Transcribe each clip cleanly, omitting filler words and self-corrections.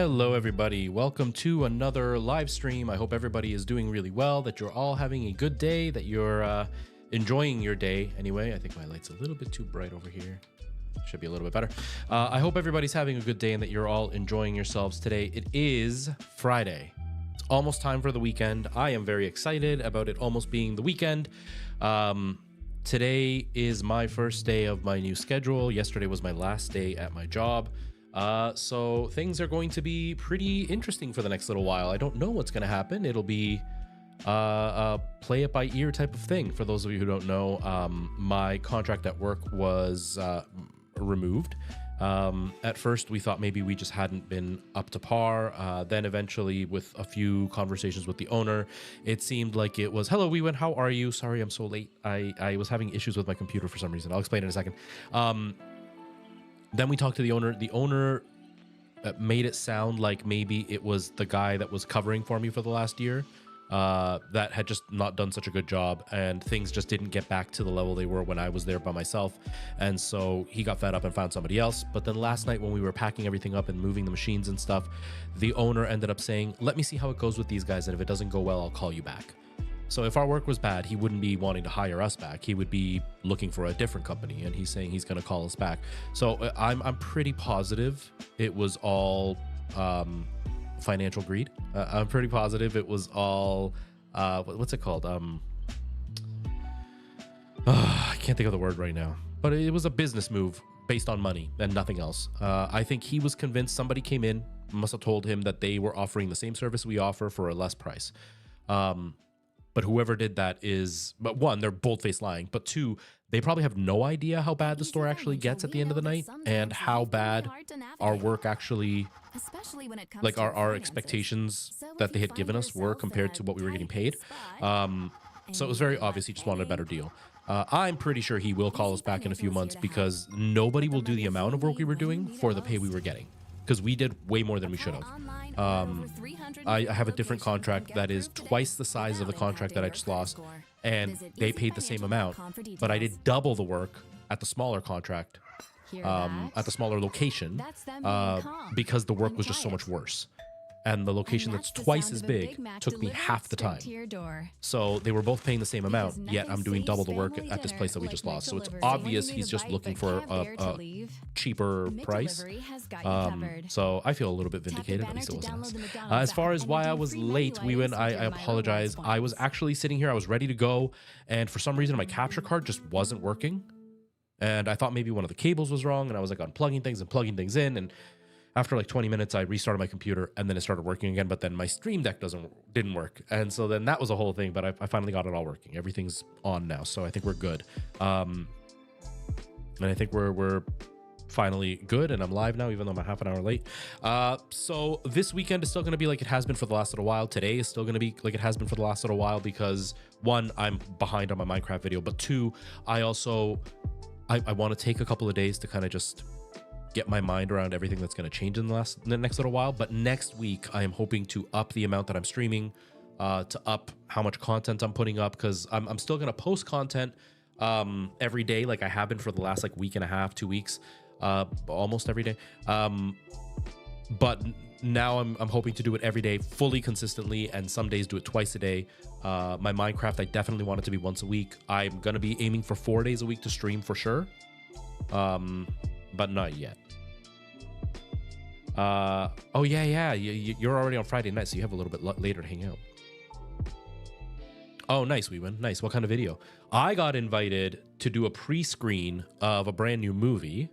Hello everybody, welcome to another live stream. I hope everybody is doing really well, that you're all having a good day, that you're enjoying your day. Anyway, I think my light's a little bit too bright over here. Should be a little bit better. I hope everybody's having a good day and that you're all enjoying yourselves today. It is Friday. It's almost time for the weekend. I am very excited about it almost being the weekend. Today is my first day of my new schedule. Yesterday was my last day at my job. So things are going to be pretty interesting for the next little while. I don't know what's going to happen. It'll be a play it by ear type of thing. For those of you who don't know, my contract at work was removed. At first we thought maybe we just hadn't been up to par. Then eventually with a few conversations with the owner, it seemed like it was, hello, Weewin, how are you? Sorry, I'm so late. I was having issues with my computer for some reason. I'll explain in a second. Then we talked to the owner. The owner made it sound like maybe it was the guy that was covering for me for the last year that had just not done such a good job, and things just didn't get back to the level they were when I was there by myself. And so he got fed up and found somebody else. But then last night when we were packing everything up and moving the machines and stuff, the owner ended up saying, let me see how it goes with these guys, and if it doesn't go well, I'll call you back. So if our work was bad, he wouldn't be wanting to hire us back. He would be looking for a different company, and he's saying he's going to call us back. So I'm pretty positive it was all financial greed. I'm pretty positive it was all what's it called? I can't think of the word right now, but it was a business move based on money and nothing else. I think he was convinced somebody came in, must have told him that they were offering the same service we offer for a less price. But whoever did that is, but one, they're bold-faced lying, but two, they probably have no idea how bad the store actually gets at the end of the night and how bad our work actually, like our expectations that they had given us were compared to what we were getting paid. So it was very obvious he just wanted a better deal. I'm pretty sure he will call us back in a few months because nobody will do the amount of work we were doing for the pay we were getting, because we did way more than we should have. I have a different contract that is twice the size of the contract that I just lost, and they paid the same amount, but I did double the work at the smaller contract, at the smaller location, because the work was just so much worse. And the location that's twice as big took me half the time. So they were both paying the same amount, yet I'm doing double the work at this place that we just lost. So it's obvious he's just looking for a cheaper price. So I feel a little bit vindicated, at least it wasn't us. As far as why I was late, Weewin, I apologize. I was actually sitting here, I was ready to go, and for some reason my capture card just wasn't working. And I thought maybe one of the cables was wrong, and I was like unplugging things and plugging things in, and after like 20 minutes, I restarted my computer and then it started working again, but then my Stream Deck didn't work. And so then that was a whole thing, but I finally got it all working. Everything's on now, so I think we're good. And I think we're finally good, and I'm live now, even though I'm a half an hour late. So this weekend is still going to be like it has been for the last little while. Today is still going to be like it has been for the last little while because, one, I'm behind on my Minecraft video, but two, I also, I want to take a couple of days to kind of just get my mind around everything that's going to change in the next little while. But next week I am hoping to up the amount that I'm streaming, to up how much content I'm putting up, because I'm still going to post content every day like I have been for the last like week and a half, 2 weeks, almost every day. But now I'm hoping to do it every day fully consistently, and some days do it twice a day. My Minecraft, I definitely want it to be once a week. I'm going to be aiming for 4 days a week to stream for sure. But not yet. Oh yeah, you're already on Friday night, so you have a little bit later to hang out. Oh, nice, Weewin, nice. What kind of video? I got invited to do a pre-screen of a brand new movie.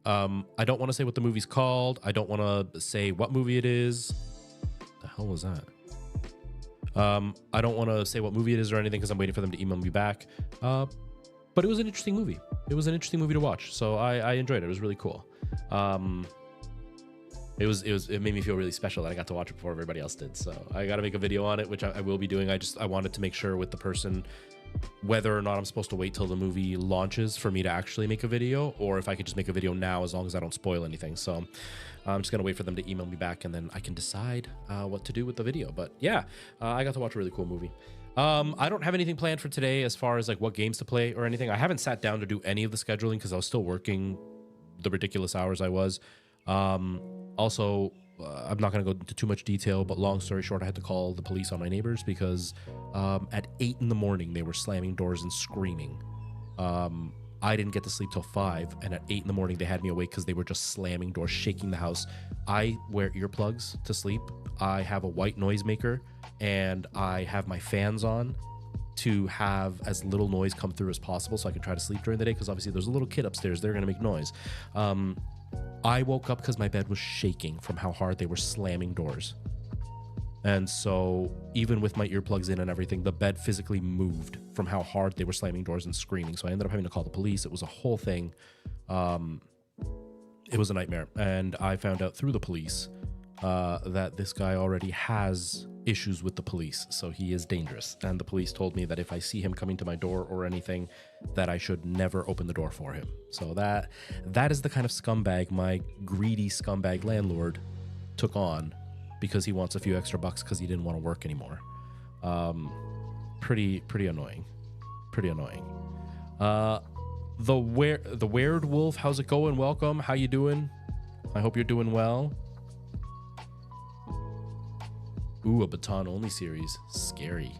I don't want to say what the movie's called. I don't want to say what movie it is. The hell was that? I don't want to say what movie it is or anything because I'm waiting for them to email me back. But it was an interesting movie. It was an interesting movie to watch, so I enjoyed it. It was really cool. It made me feel really special that I got to watch it before everybody else did. So I got to make a video on it, which I will be doing. I wanted to make sure with the person whether or not I'm supposed to wait till the movie launches for me to actually make a video, or if I could just make a video now as long as I don't spoil anything. So I'm just gonna wait for them to email me back, and then I can decide what to do with the video. But yeah, I got to watch a really cool movie. I don't have anything planned for today as far as like what games to play or anything. I haven't sat down to do any of the scheduling because I was still working the ridiculous hours I was. Also, I'm not going to go into too much detail, but long story short, I had to call the police on my neighbors because at 8 in the morning, they were slamming doors and screaming. I didn't get to sleep till 5, and at 8 in the morning, they had me awake because they were just slamming doors, shaking the house. I wear earplugs to sleep. I have a white noisemaker, and I have my fans on to have as little noise come through as possible so I can try to sleep during the day, because obviously there's a little kid upstairs. They're going to make noise. I woke up because my bed was shaking from how hard they were slamming doors. And so even with my earplugs in and everything, the bed physically moved from how hard they were slamming doors and screaming. So I ended up having to call the police. It was a whole thing. It was a nightmare. And I found out through the police that this guy already has issues with the police. So he is dangerous. And the police told me that if I see him coming to my door or anything, that I should never open the door for him. So that is the kind of scumbag my greedy scumbag landlord took on, because he wants a few extra bucks because he didn't want to work anymore. Pretty annoying. Pretty annoying. The Weird Wolf, how's it going? Welcome. How you doing? I hope you're doing well. Ooh, a baton only series. Scary.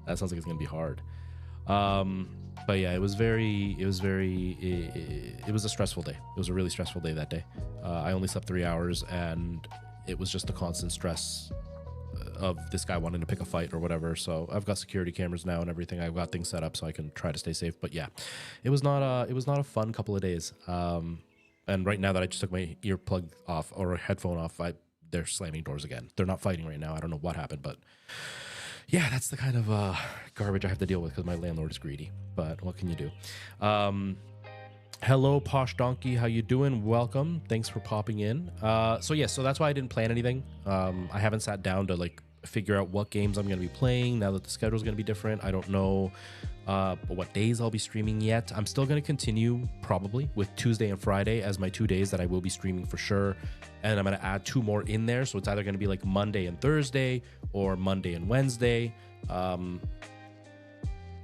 That sounds like it's gonna be hard. But yeah, it was a stressful day. It was a really stressful day that day. I only slept 3 hours, and it was just the constant stress of this guy wanting to pick a fight or whatever. So I've got security cameras now and everything. I've got things set up so I can try to stay safe. But yeah, it was not a fun couple of days. And right now that I just took my earplug off or a headphone off, they're slamming doors again. They're not fighting right now. I don't know what happened, but yeah, that's the kind of garbage I have to deal with because my landlord is greedy. But what can you do? Hello, Posh Donkey. How you doing? Welcome. Thanks for popping in. So that's why I didn't plan anything. I haven't sat down to figure out what games I'm going to be playing now that the schedule is going to be different. I don't know what days I'll be streaming yet. I'm still going to continue probably with Tuesday and Friday as my 2 days that I will be streaming for sure. And I'm going to add 2 more in there. So it's either going to be like Monday and Thursday or Monday and Wednesday,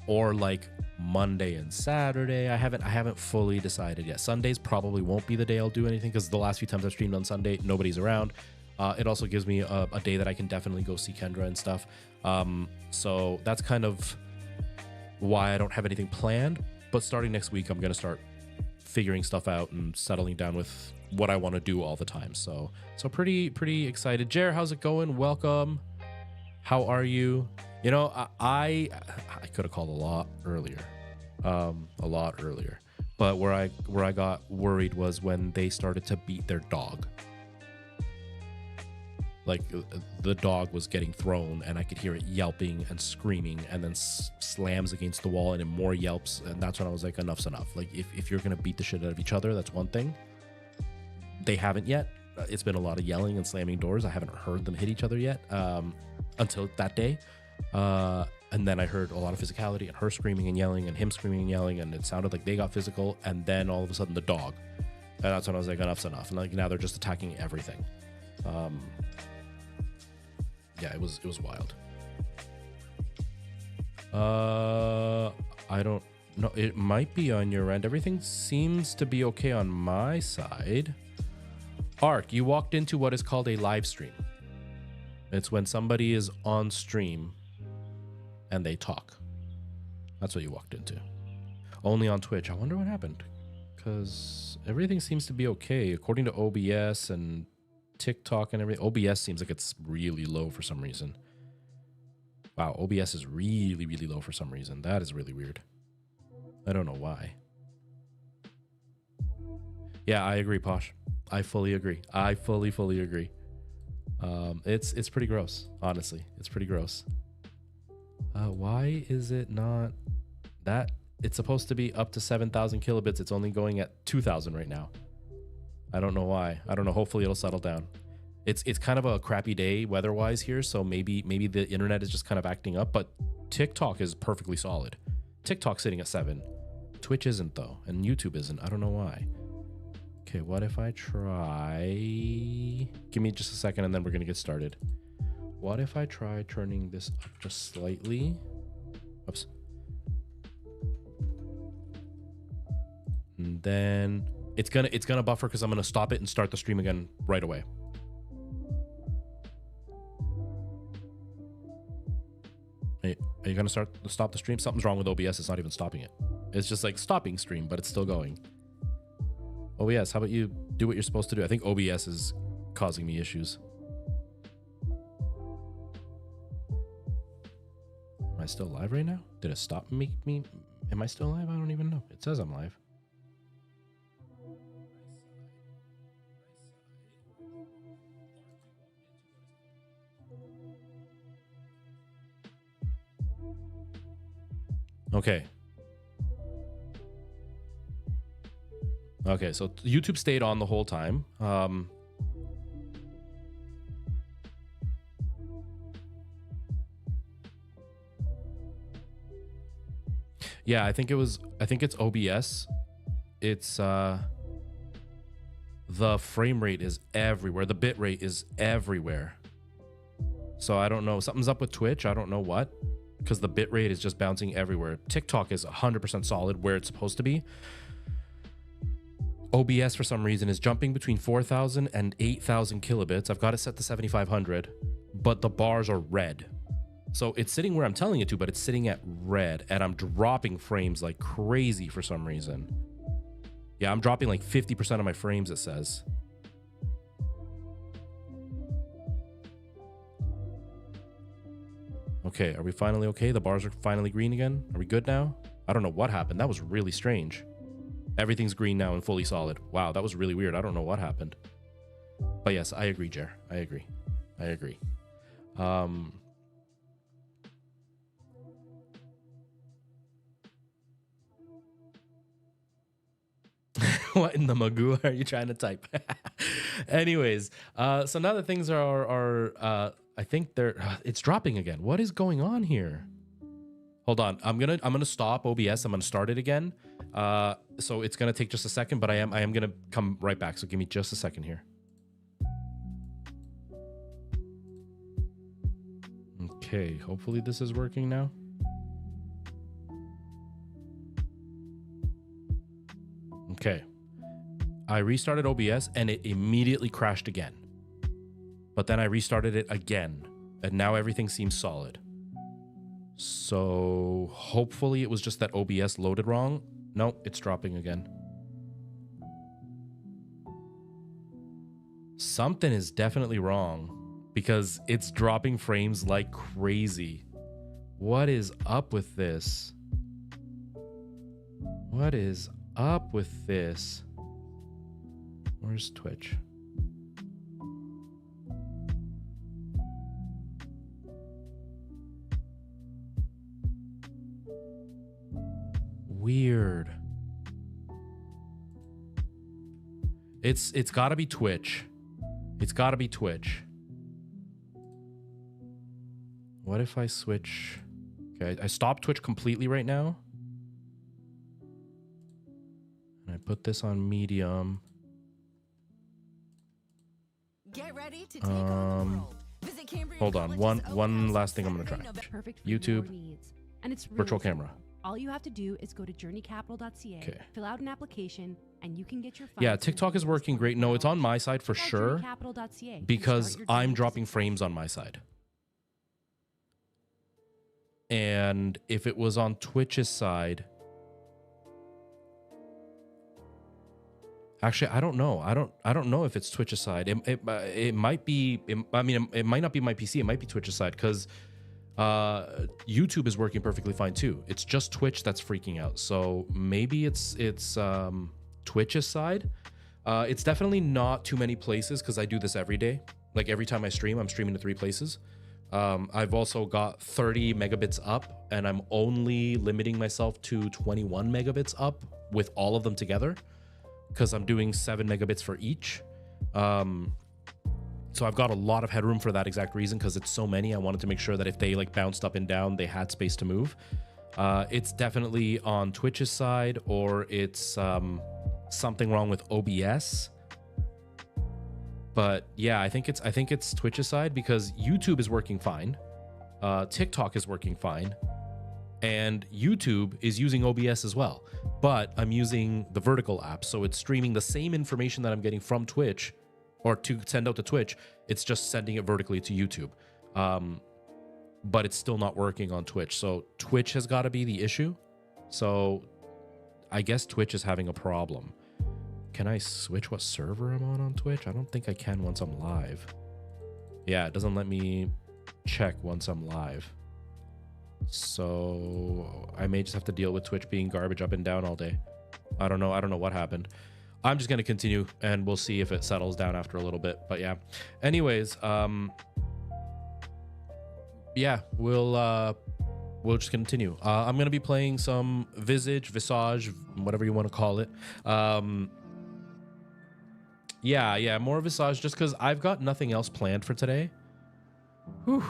or like Monday and Saturday. I haven't fully decided yet. Sundays probably won't be the day I'll do anything because the last few times I've streamed on Sunday, nobody's around. It also gives me a day that I can definitely go see Kendra and stuff. So that's kind of why I don't have anything planned. But starting next week, I'm going to start figuring stuff out and settling down with what I want to do all the time. So pretty excited. Jer, how's it going? Welcome. How are you? You know, I could have called a lot earlier. But where I got worried was when they started to beat their dog. Like the dog was getting thrown and I could hear it yelping and screaming and then slams against the wall and then more yelps. And that's when I was like, enough's enough. Like if you're going to beat the shit out of each other, that's one thing. They haven't yet. It's been a lot of yelling and slamming doors. I haven't heard them hit each other yet until that day. And then I heard a lot of physicality and her screaming and yelling and him screaming and yelling. And it sounded like they got physical. And then all of a sudden the dog. And that's when I was like, enough's enough. And like now they're just attacking everything. Yeah, it was wild. I don't know. It might be on your end. Everything seems to be okay on my side. Ark, you walked into what is called a live stream. It's when somebody is on stream and they talk. That's what you walked into. Only on Twitch. I wonder what happened. Because everything seems to be okay. According to OBS and TikTok and everything. OBS seems like it's really low for some reason. Wow, OBS is really, really low for some reason. That is really weird. I don't know why. Yeah, I agree, Posh. I fully agree. I fully agree. It's pretty gross, honestly. It's pretty gross. Why is it not that? It's supposed to be up to 7,000 kilobits. It's only going at 2,000 right now. I don't know why. I don't know. Hopefully it'll settle down. It's kind of a crappy day weather-wise here, so maybe the internet is just kind of acting up, but TikTok is perfectly solid. TikTok's sitting at 7. Twitch isn't, though, and YouTube isn't. I don't know why. Okay, what if I try... Give me just a second, and then we're going to get started. What if I try turning this up just slightly? Oops. And then... It's gonna buffer because I'm gonna stop it and start the stream again right away. Are you gonna stop the stream? Something's wrong with OBS. It's not even stopping it. It's just like stopping stream, but it's still going. OBS, how about you do what you're supposed to do? I think OBS is causing me issues. Am I still live right now? Did it stop me? Am I still live? I don't even know. It says I'm live. Okay. Okay, so YouTube stayed on the whole time. Yeah, I think it's OBS. It's the frame rate is everywhere. The bit rate is everywhere. So I don't know. Something's up with Twitch. I don't know what, because the bit rate is just bouncing everywhere. TikTok is 100% solid where it's supposed to be. OBS for some reason is jumping between 4,000 and 8,000 kilobits. I've got it set to 7,500, but the bars are red. So it's sitting where I'm telling it to, but it's sitting at red, and I'm dropping frames like crazy for some reason. Yeah, I'm dropping like 50% of my frames, it says. Okay, are we finally okay? The bars are finally green again? Are we good now? I don't know what happened. That was really strange. Everything's green now and fully solid. Wow, that was really weird. I don't know what happened. But yes, I agree, Jer. I agree. I agree. What in the magoo are you trying to type? Anyways, so now that things are I think it's dropping again. What is going on here? Hold on. I'm gonna stop OBS. I'm gonna start it again. So it's gonna take just a second, but I am gonna come right back. So give me just a second here. Okay, hopefully this is working now. Okay. I restarted OBS and it immediately crashed again. But then I restarted it again, and now everything seems solid. So hopefully it was just that OBS loaded wrong. No, it's dropping again. Something is definitely wrong because it's dropping frames like crazy. What is up with this? What is up with this? Where's Twitch? Weird. It's got to be Twitch. It's got to be Twitch. What if I switch? Okay, I stopped Twitch completely right now. And I put this on medium. Get ready to take on the world. Visit Cambria Hold on. One last thing I'm going to try. YouTube. And it's really Virtual simple. camera. All you have to do is go to journeycapital.ca, Okay. fill out an application, and you can get your funds. Yeah, TikTok is working great. No, it's on my side for Check out sure journeycapital.ca and because start your I'm journey to dropping success. frames on my side. And if it was on Twitch's side, actually, I don't know. I don't know if it's Twitch's side. It might be. It might not be my PC. It might be Twitch's side because YouTube is working perfectly fine too. It's just Twitch that's freaking out. So maybe it's Twitch's side. It's definitely not too many places because I do this every day. Like every time I stream, I'm streaming to 3 places. I've also got 30 megabits up, and I'm only limiting myself to 21 megabits up with all of them together because I'm doing 7 megabits for each. So I've got a lot of headroom for that exact reason because it's so many. I wanted to make sure that if they like bounced up and down, they had space to move. It's definitely on Twitch's side, or it's something wrong with OBS. But yeah, I think it's Twitch's side because YouTube is working fine. TikTok is working fine. And YouTube is using OBS as well. But I'm using the vertical app. So it's streaming the same information that I'm getting from Twitch or to send out to Twitch. It's just sending it vertically to YouTube. but it's still not working on Twitch. So Twitch has got to be the issue. So I guess Twitch is having a problem. Can I switch what server I'm on Twitch? I don't think I can once I'm live. Yeah, it doesn't let me check once I'm live. So I may just have to deal with Twitch being garbage up and down all day. I don't know what happened. I'm just going to continue and we'll see if it settles down after a little bit. But yeah. Anyways, yeah, we'll just continue. I'm going to be playing some VISAGE, whatever you want to call it. Yeah, more VISAGE just because I've got nothing else planned for today. Whew.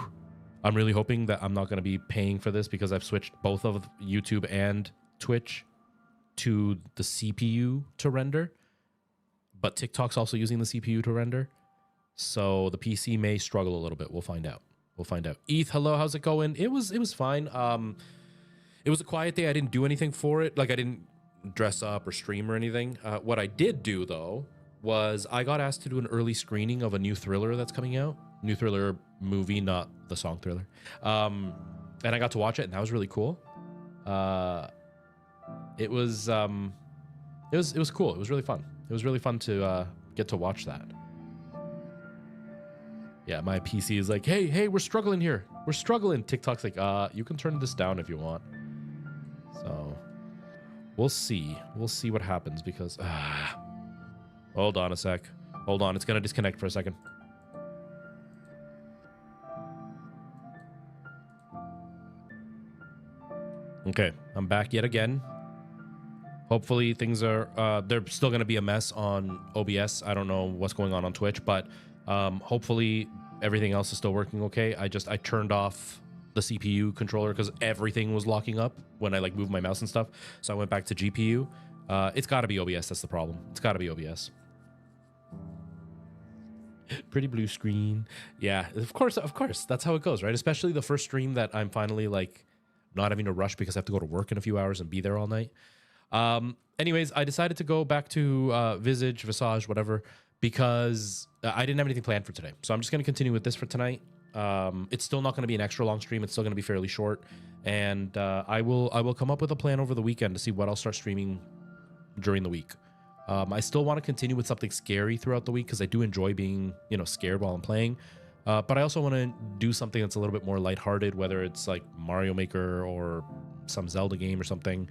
I'm really hoping that I'm not going to be paying for this because I've switched both of YouTube and Twitch to the CPU to render. But TikTok's also using the CPU to render. So the PC may struggle a little bit. We'll find out. ETH, hello, how's it going? It was fine. It was a quiet day. I didn't do anything for it. Like I didn't dress up or stream or anything. What I did do though was I got asked to do an early screening of a new Thriller that's coming out. New Thriller movie, not the song Thriller. And I got to watch it, and that was really cool. It was cool. It was really fun. It was really fun to get to watch that. Yeah, my PC is like, hey, we're struggling here. We're struggling. TikTok's like, you can turn this down if you want. So we'll see. We'll see what happens because hold on a sec. Hold on. It's gonna disconnect for a second. Okay, I'm back yet again. Hopefully things are, they're still going to be a mess on OBS. I don't know what's going on Twitch, but hopefully everything else is still working okay. I turned off the CPU controller because everything was locking up when I like moved my mouse and stuff. So I went back to GPU. It's got to be OBS. That's the problem. It's got to be OBS. Pretty blue screen. Yeah, of course. That's how it goes, right? Especially the first stream that I'm finally like not having to rush because I have to go to work in a few hours and be there all night. Anyways, I decided to go back to VISAGE, whatever, because I didn't have anything planned for today. So I'm just going to continue with this for tonight. It's still not going to be an extra long stream. It's still going to be fairly short. And I will come up with a plan over the weekend to see what I'll start streaming during the week. I still want to continue with something scary throughout the week because I do enjoy being, scared while I'm playing. But I also want to do something that's a little bit more lighthearted, whether it's like Mario Maker or some Zelda game or something.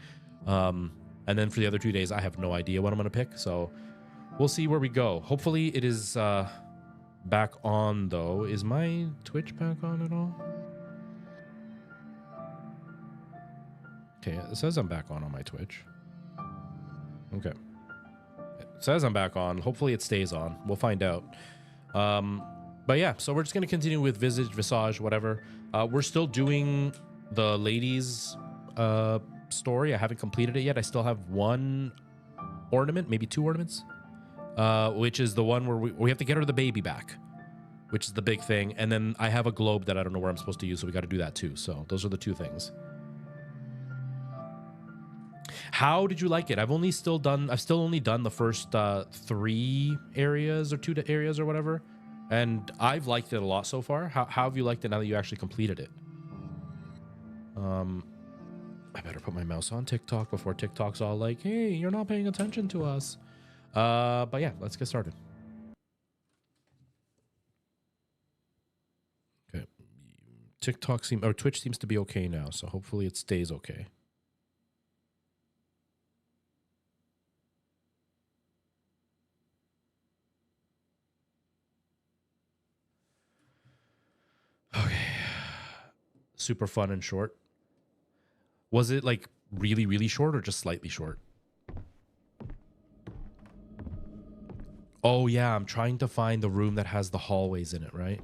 And then for the other 2 days, I have no idea what I'm going to pick. So we'll see where we go. Hopefully it is back on, though. Is my Twitch back on at all? Okay, it says I'm back on my Twitch. Okay. It says I'm back on. Hopefully it stays on. We'll find out. But yeah, so we're just going to continue with VISAGE, whatever. We're still doing the ladies story. I haven't completed it yet. I still have one ornament, maybe two ornaments, which is the one where we have to get her the baby back, which is the big thing. And then I have a globe that I don't know where I'm supposed to use, so we got to do that too. So those are the two things. How did you like it? I've still only done the first 3 areas or 2 areas or whatever. And I've liked it a lot so far. How have you liked it now that you actually completed it? I better put my mouse on TikTok before TikTok's all like, hey, you're not paying attention to us. But yeah, let's get started. Okay. Twitch seems to be okay now, so hopefully it stays okay. Okay. Super fun and short. Was it like really, really short or just slightly short? Oh yeah, I'm trying to find the room that has the hallways in it, right?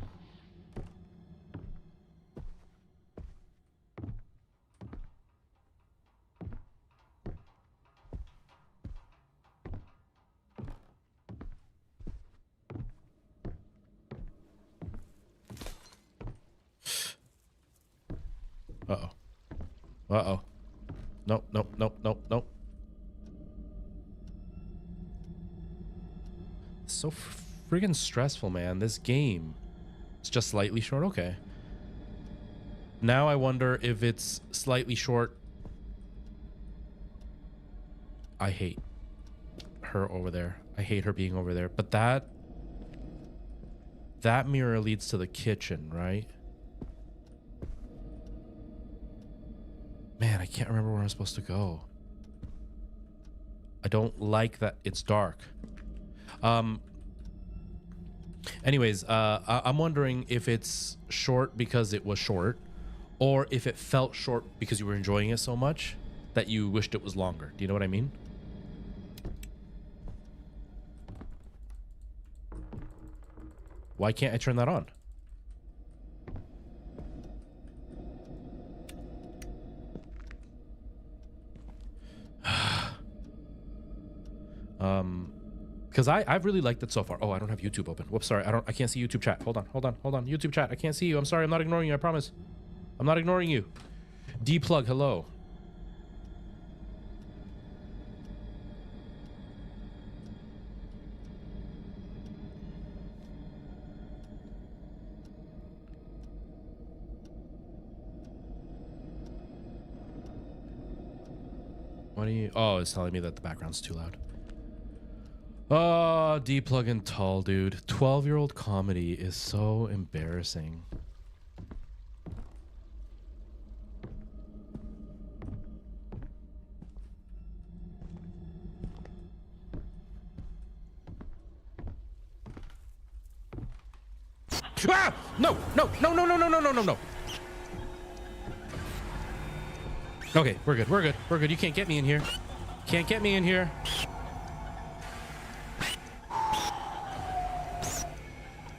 Uh-oh. Uh-oh. Nope. It's so friggin' stressful, man. This game. It's just slightly short. Okay. Now I wonder if it's slightly short. I hate her over there. I hate her being over there. But that mirror leads to the kitchen, right? Man, I can't remember where I'm supposed to go. I don't like that it's dark. Anyways, I'm wondering if it's short because it was short, or if it felt short because you were enjoying it so much that you wished it was longer. Do you know what I mean? Why can't I turn that on? Because I've really liked it so far. Oh, I don't have YouTube open. Whoops, sorry. I can't see YouTube chat. Hold on. YouTube chat. I can't see you. I'm sorry. I'm not ignoring you. I promise. I'm not ignoring you. Deplug, hello. What are you? Oh, it's telling me that the background's too loud. Oh, deplug and tall, dude. 12-year-old comedy is so embarrassing. Ah! No. Okay, we're good. You can't get me in here. Can't get me in here.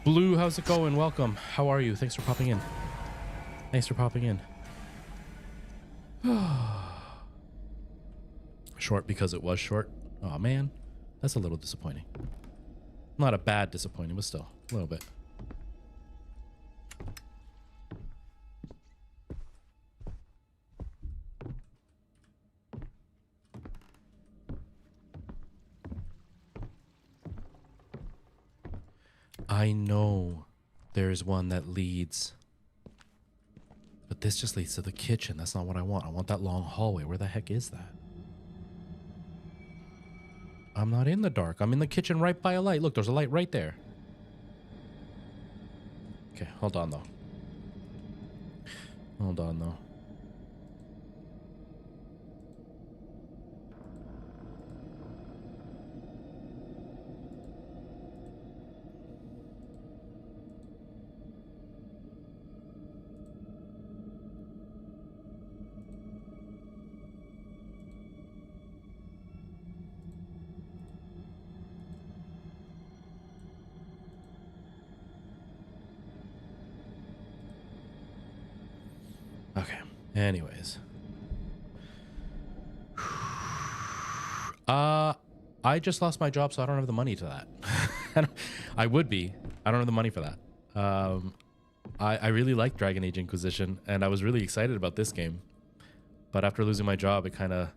Blue, how's it going? Welcome. How are you? Thanks for popping in. Short because it was short. Oh man, that's a little disappointing. Not a bad disappointing, but still a little bit. I know there's one that leads, but this just leads to the kitchen. That's not what I want. I want that long hallway. Where the heck is that? I'm not in the dark. I'm in the kitchen right by a light. Look, there's a light right there. Okay, hold on though. Okay. Anyways. I just lost my job, so I don't have the money to that. I would be. I don't have the money for that. I really like Dragon Age Inquisition, and I was really excited about this game. But after losing my job, it kind of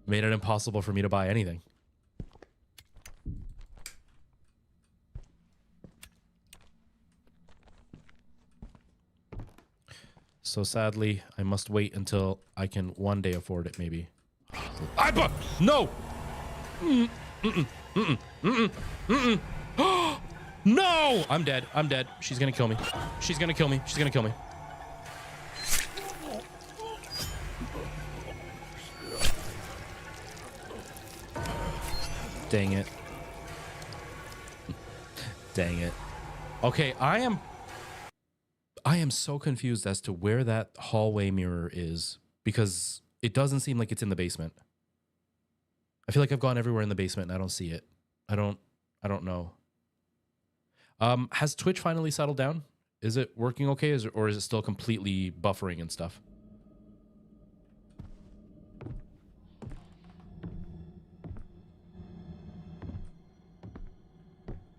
made it impossible for me to buy anything. So sadly, I must wait until I can one day afford it, maybe. No! No! I'm dead. She's gonna kill me. Dang it. Okay, I am so confused as to where that hallway mirror is, because it doesn't seem like it's in the basement. I feel like I've gone everywhere in the basement and I don't see it. I don't know. Has Twitch finally settled down? Is it working okay, or is it still completely buffering and stuff?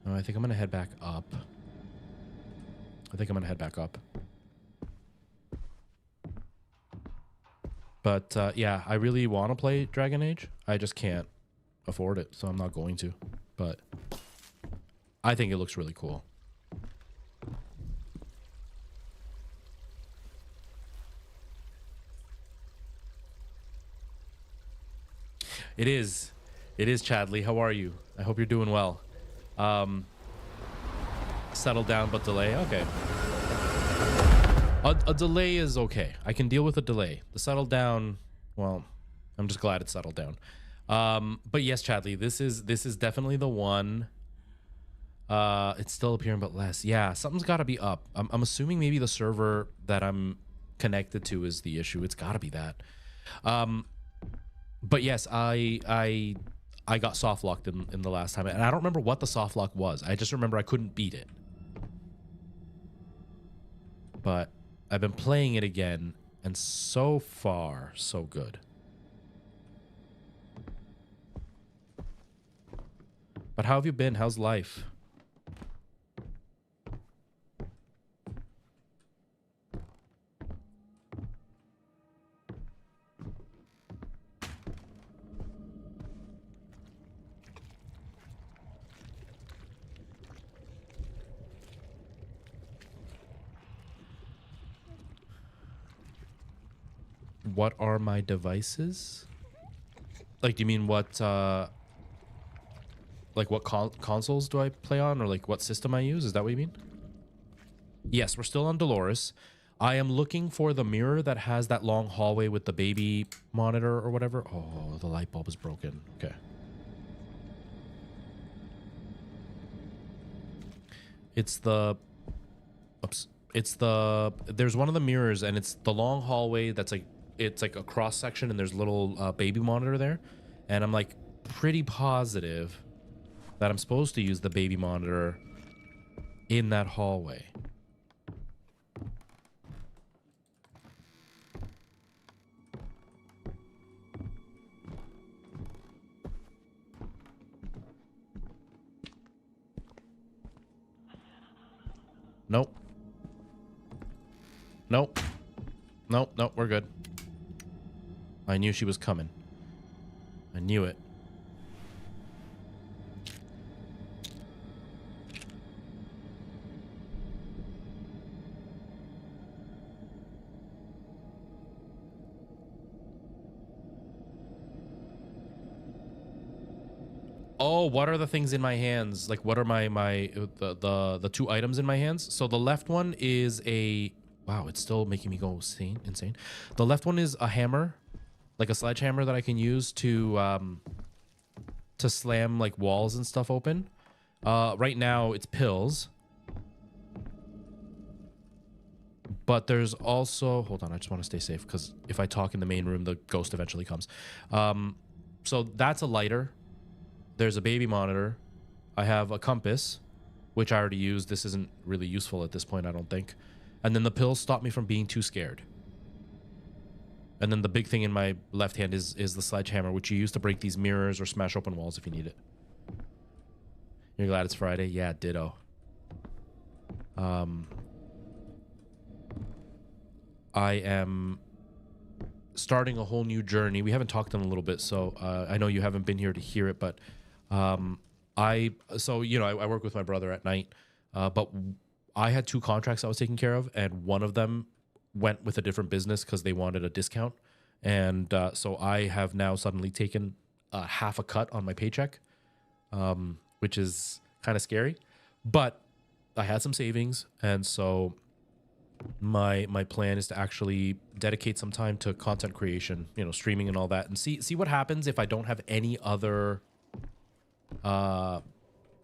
Oh, I think I'm gonna head back up. But yeah, I really want to play Dragon Age. I just can't afford it, so I'm not going to. But I think it looks really cool. It is. It is, Chadley. How are you? I hope you're doing well. Settle down, but delay. Okay. A delay is okay. I can deal with a delay. The settle down, well, I'm just glad it settled down. But yes, Chadley, this is definitely the one. It's still appearing, but less. Yeah, something's got to be up. I'm assuming maybe the server that I'm connected to is the issue. It's got to be that. But yes, I got soft locked in the last time, and I don't remember what the soft lock was. I just remember I couldn't beat it. But I've been playing it again, and so far, so good. But how have you been? How's life? What are my devices? Like, do you mean what, like what consoles do I play on, or like what system I use? Is that what you mean? Yes, we're still on Dolores. I am looking for the mirror that has that long hallway with the baby monitor or whatever. Oh, the light bulb is broken. Okay. It's the... Oops. It's the... There's one of the mirrors, and it's the long hallway that's like... It's like a cross section, and there's a little baby monitor there. And I'm like pretty positive that I'm supposed to use the baby monitor in that hallway. Nope. Nope. Nope, nope, we're good. I knew she was coming. I knew it. Oh, what are the things in my hands? Like, what are the two items in my hands? So the left one is a... Wow, it's still making me go insane. The left one is a hammer, like a sledgehammer that I can use to slam like walls and stuff open. Right now it's pills. But there's also... Hold on, I just want to stay safe, because if I talk in the main room, the ghost eventually comes. So that's a lighter. There's a baby monitor. I have a compass, which I already used. This isn't really useful at this point, I don't think. And then the pills stop me from being too scared. And then the big thing in my left hand is the sledgehammer, which you use to break these mirrors or smash open walls if you need it. You're glad it's Friday? Yeah, ditto. I am starting a whole new journey. We haven't talked in a little bit, so I know you haven't been here to hear it, but I work with my brother at night, but I had 2 contracts I was taking care of, and one of them went with a different business because they wanted a discount. And so I have now suddenly taken half a cut on my paycheck, which is kind of scary. But I had some savings, and so my plan is to actually dedicate some time to content creation, streaming and all that, and see what happens if I don't have any other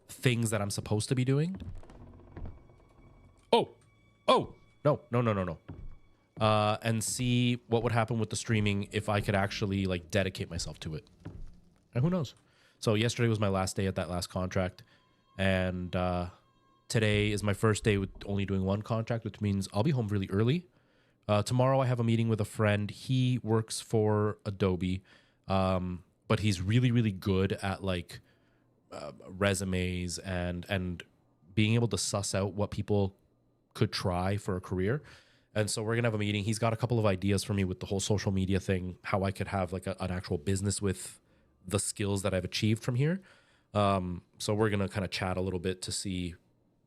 things that I'm supposed to be doing. No. And see what would happen with the streaming if I could actually like dedicate myself to it. And who knows? So yesterday was my last day at that last contract, and today is my first day with only doing 1 contract, which means I'll be home really early. Tomorrow I have a meeting with a friend. He works for Adobe, but he's really, really good at like resumes and being able to suss out what people could try for a career. And so we're gonna have a meeting. He's got a couple of ideas for me with the whole social media thing, how I could have like an actual business with the skills that I've achieved from here. So we're gonna kind of chat a little bit to see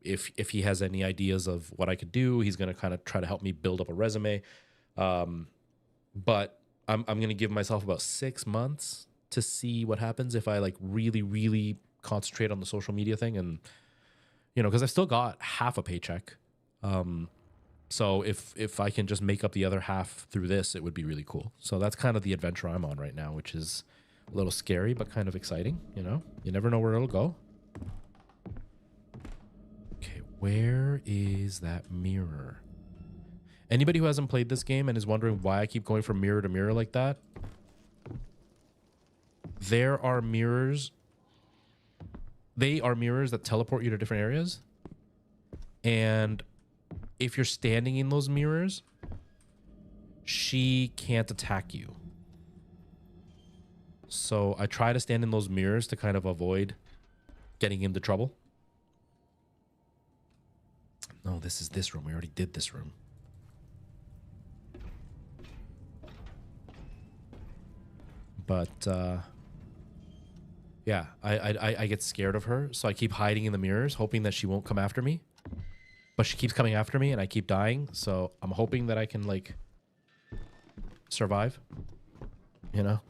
if he has any ideas of what I could do. He's gonna kind of try to help me build up a resume. But I'm gonna give myself about 6 months to see what happens if I like really, really concentrate on the social media thing, and you know, because I've still got half a paycheck. So if I can just make up the other half through this, it would be really cool. So that's kind of the adventure I'm on right now, which is a little scary but kind of exciting. You know, you never know where it'll go. Okay, where is that mirror? Anybody who hasn't played this game and is wondering why I keep going from mirror to mirror like that, there are mirrors. They are mirrors that teleport you to different areas. And if you're standing in those mirrors, she can't attack you. So I try to stand in those mirrors to kind of avoid getting into trouble. No, this is this room. We already did this room. But yeah, I get scared of her, so I keep hiding in the mirrors, hoping that she won't come after me. But she keeps coming after me, and I keep dying, so I'm hoping that I can, like, survive. You know?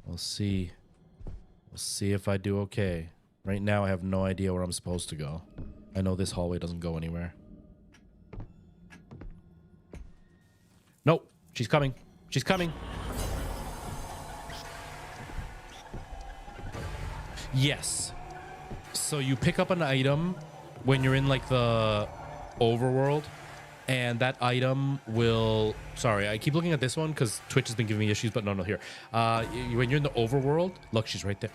We'll see. We'll see if I do okay. Right now, I have no idea where I'm supposed to go. I know this hallway doesn't go anywhere. Nope. She's coming. She's coming. Yes. So you pick up an item when you're in like the overworld, and that item will... Sorry, I keep looking at this one because Twitch has been giving me issues, but no, here. When you're in the overworld... Look, she's right there.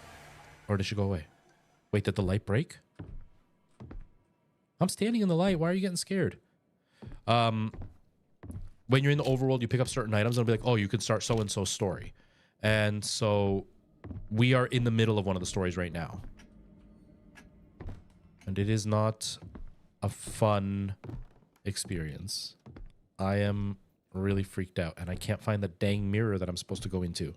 Or did she go away? Wait, did the light break? I'm standing in the light. Why are you getting scared? When you're in the overworld, you pick up certain items and it'll be like, oh, you can start so-and-so's story. And so we are in the middle of one of the stories right now. And it is not a fun experience. I am really freaked out, and I can't find the dang mirror that I'm supposed to go into.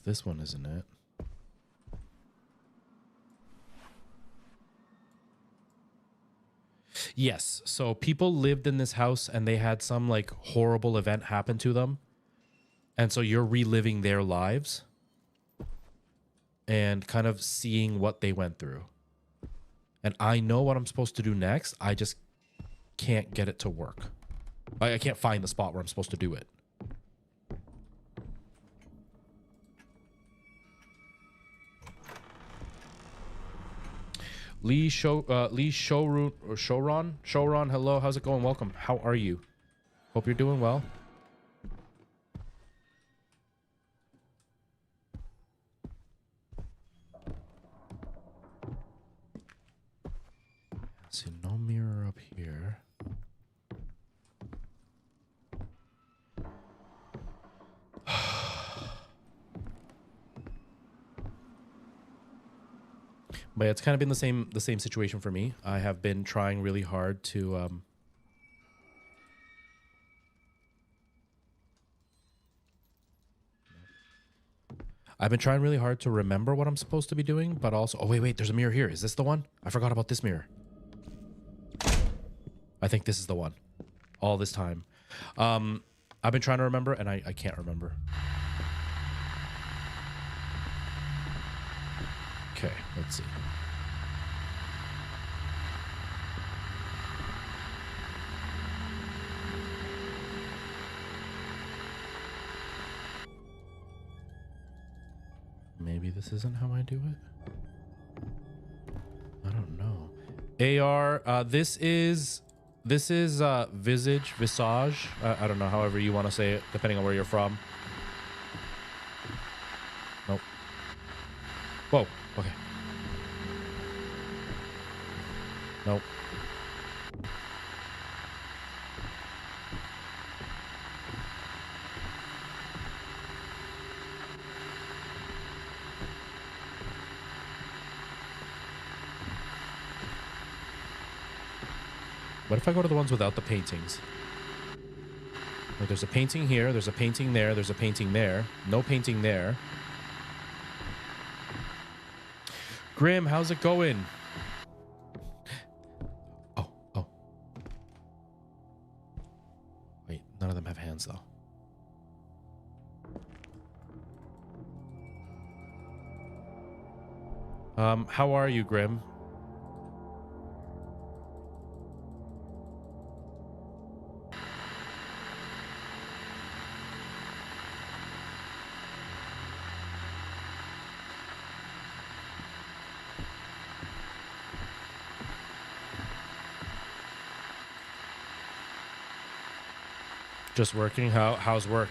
This one, isn't it? Yes. So people lived in this house and they had some like horrible event happen to them. And so you're reliving their lives and kind of seeing what they went through. And I know what I'm supposed to do next. I just can't get it to work. I can't find the spot where I'm supposed to do it. Showron, hello, how's it going? Welcome. How are you? Hope you're doing well. Let's see, no mirror up here. But it's kind of been the same situation for me. I have been trying really hard to remember what I'm supposed to be doing, but also... Oh, wait, there's a mirror here. Is this the one? I forgot about this mirror. I think this is the one. All this time. I've been trying to remember, and I can't remember. Okay, let's see. Maybe this isn't how I do it. I don't know. AR, this is VISAGE. I don't know, however you want to say it, depending on where you're from. Nope. Whoa. Okay. Nope. What if I go to the ones without the paintings? Like, there's a painting here, there's a painting there, there's a painting there. No painting there. Grim, how's it going? Oh. Wait, none of them have hands, though. How are you, Grim? Just working? How's work?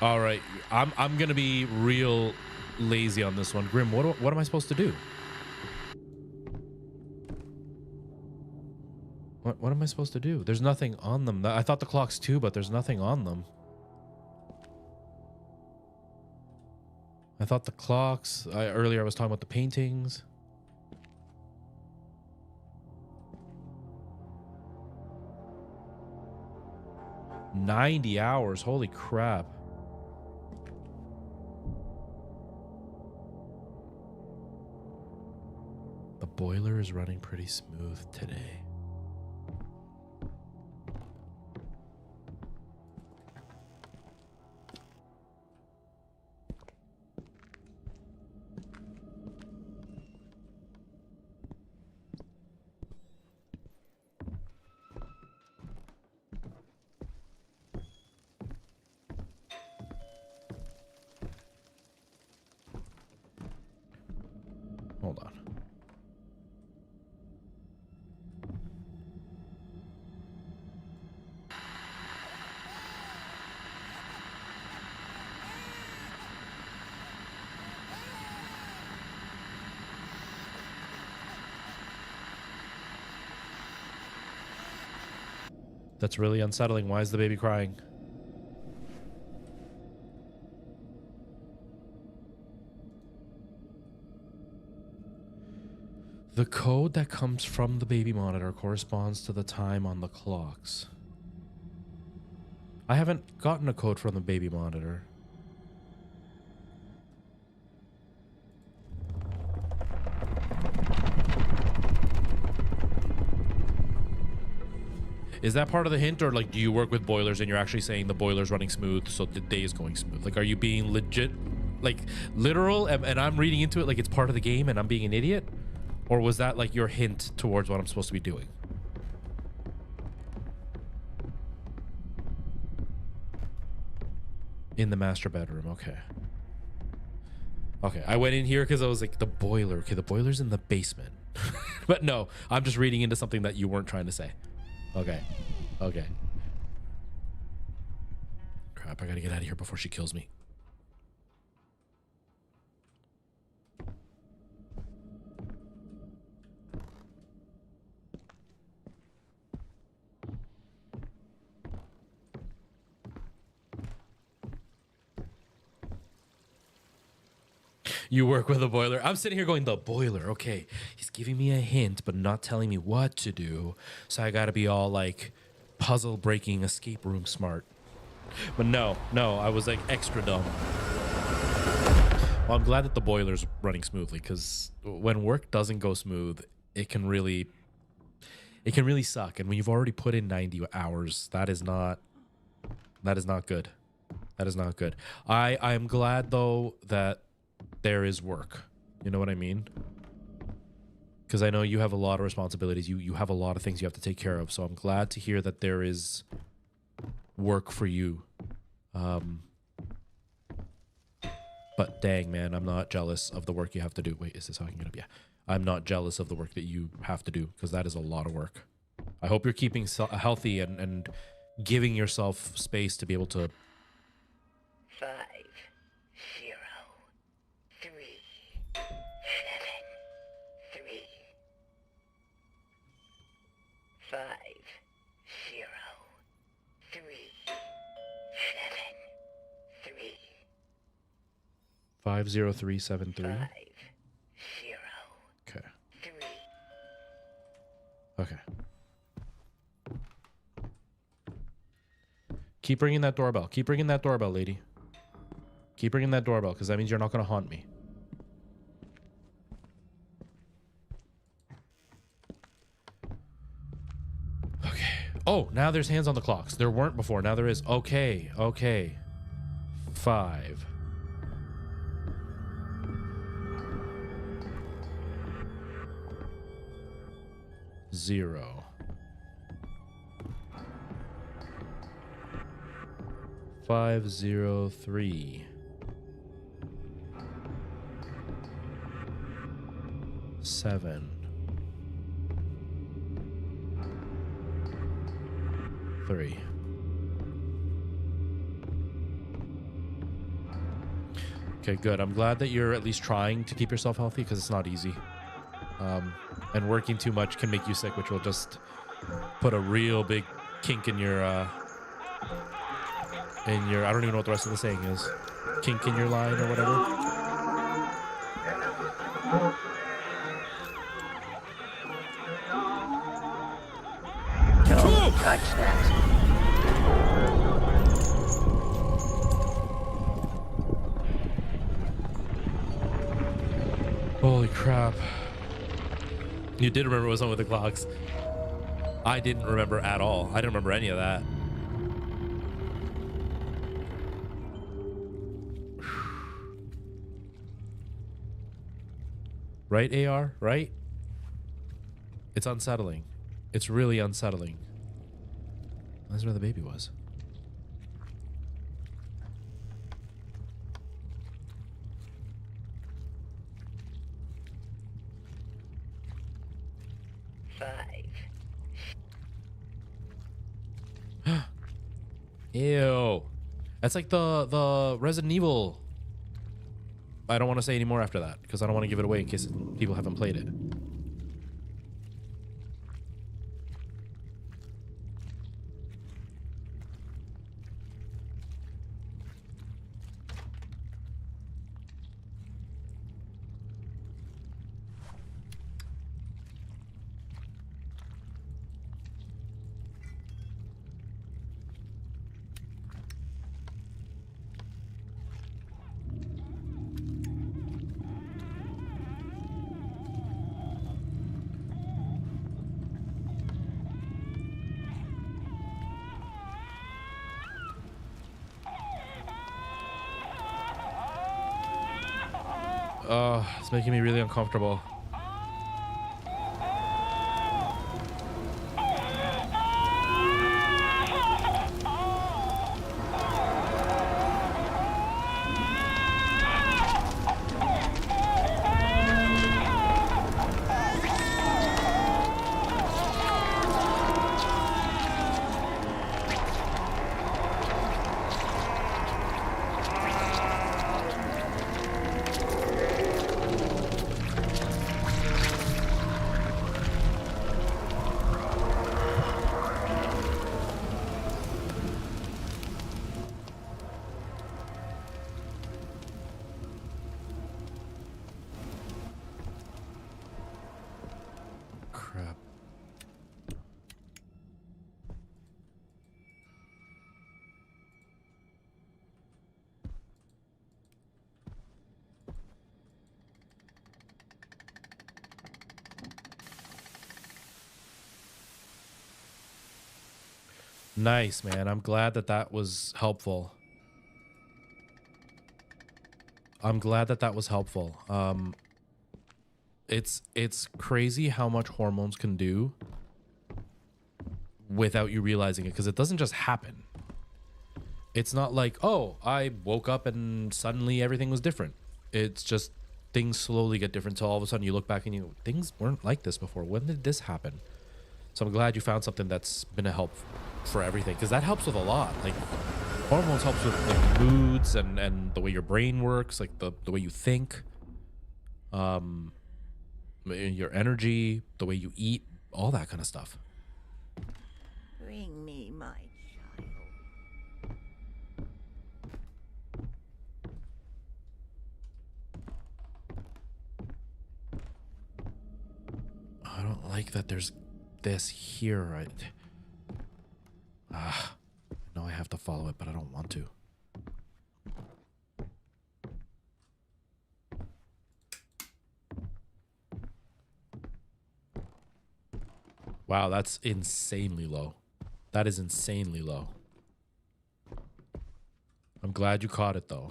All right, I'm gonna be real lazy on this one. Grim, what am I supposed to do? What am I supposed to do? There's nothing on them. I thought the clocks too, but there's nothing on them. I thought the clocks. Earlier I was talking about the paintings. $90 hours. Holy crap. The boiler is running pretty smooth today. Hold on. That's really unsettling. Why is the baby crying? The code that comes from the baby monitor corresponds to the time on the clocks. I haven't gotten a code from the baby monitor. Is that part of the hint, or like, do you work with boilers and you're actually saying the boiler's running smooth, so the day is going smooth? Like, are you being legit, like literal, and I'm reading into it like it's part of the game and I'm being an idiot? Or was that like your hint towards what I'm supposed to be doing? In the master bedroom, okay. Okay, I went in here because I was like, the boiler. Okay, the boiler's in the basement. But no, I'm just reading into something that you weren't trying to say. Okay. Okay. Crap, I gotta get out of here before she kills me. You work with a boiler. I'm sitting here going, the boiler. Okay, he's giving me a hint, but not telling me what to do. So I gotta be all like puzzle breaking, escape room smart. But no, I was like extra dumb. Well, I'm glad that the boiler's running smoothly, because when work doesn't go smooth, it can really suck. And when you've already put in 90 hours, that is not good. That is not good. I am glad though that there is work. You know what I mean? Because I know you have a lot of responsibilities. You have a lot of things you have to take care of. So I'm glad to hear that there is work for you. But dang, man, I'm not jealous of the work you have to do. Wait, is this how I can get up? Yeah. I'm not jealous of the work that you have to do, because that is a lot of work. I hope you're keeping healthy and giving yourself space to be able to 5, 0, 3, 7, 3, 5, 0, 3, 7, 3, 50373. 5, 0, Okay. 3. Okay. Keep ringing that doorbell. Keep ringing that doorbell, lady. Keep ringing that doorbell, because that means you're not going to haunt me. Okay. Oh, now there's hands on the clocks. There weren't before. Now there is. Okay. Okay. 5. 0. 503. 7. 3. Okay, good. I'm glad that you're at least trying to keep yourself healthy, because it's not easy. And working too much can make you sick, which will just put a real big kink in your I don't even know what the rest of the saying is. Kink in your line or whatever. Don't touch that. Holy crap. You did remember what was on with the clocks. I didn't remember at all. I didn't remember any of that. Right, AR? Right? It's unsettling. It's really unsettling. That's where the baby was. Ew. That's like the Resident Evil. I don't want to say any more after that, because I don't want to give it away in case people haven't played it. Oh, it's making me really uncomfortable. Crap. Nice, man. I'm glad that that was helpful. I'm glad that that was helpful. It's crazy how much hormones can do without you realizing it, because it doesn't just happen. It's not like, oh, I woke up and suddenly everything was different. It's just things slowly get different till all of a sudden you look back and you, things weren't like this before. When did this happen? So I'm glad you found something that's been a help for everything, because that helps with a lot. Like hormones helps with like moods and the way your brain works, like the way you think, your energy, the way you eat, all that kind of stuff. Bring me my child. I don't like that there's this here, right? I know I have to follow it, but I don't want to. Wow, that's insanely low. That is insanely low. I'm glad you caught it, though.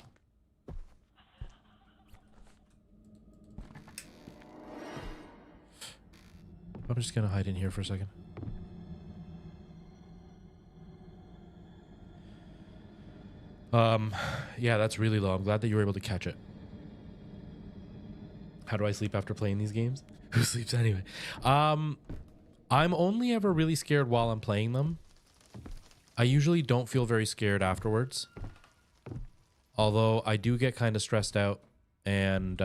I'm just gonna hide in here for a second. Yeah, that's really low. I'm glad that you were able to catch it. How do I sleep after playing these games? Who sleeps anyway? I'm only ever really scared while I'm playing them. I usually don't feel very scared afterwards. Although I do get kind of stressed out and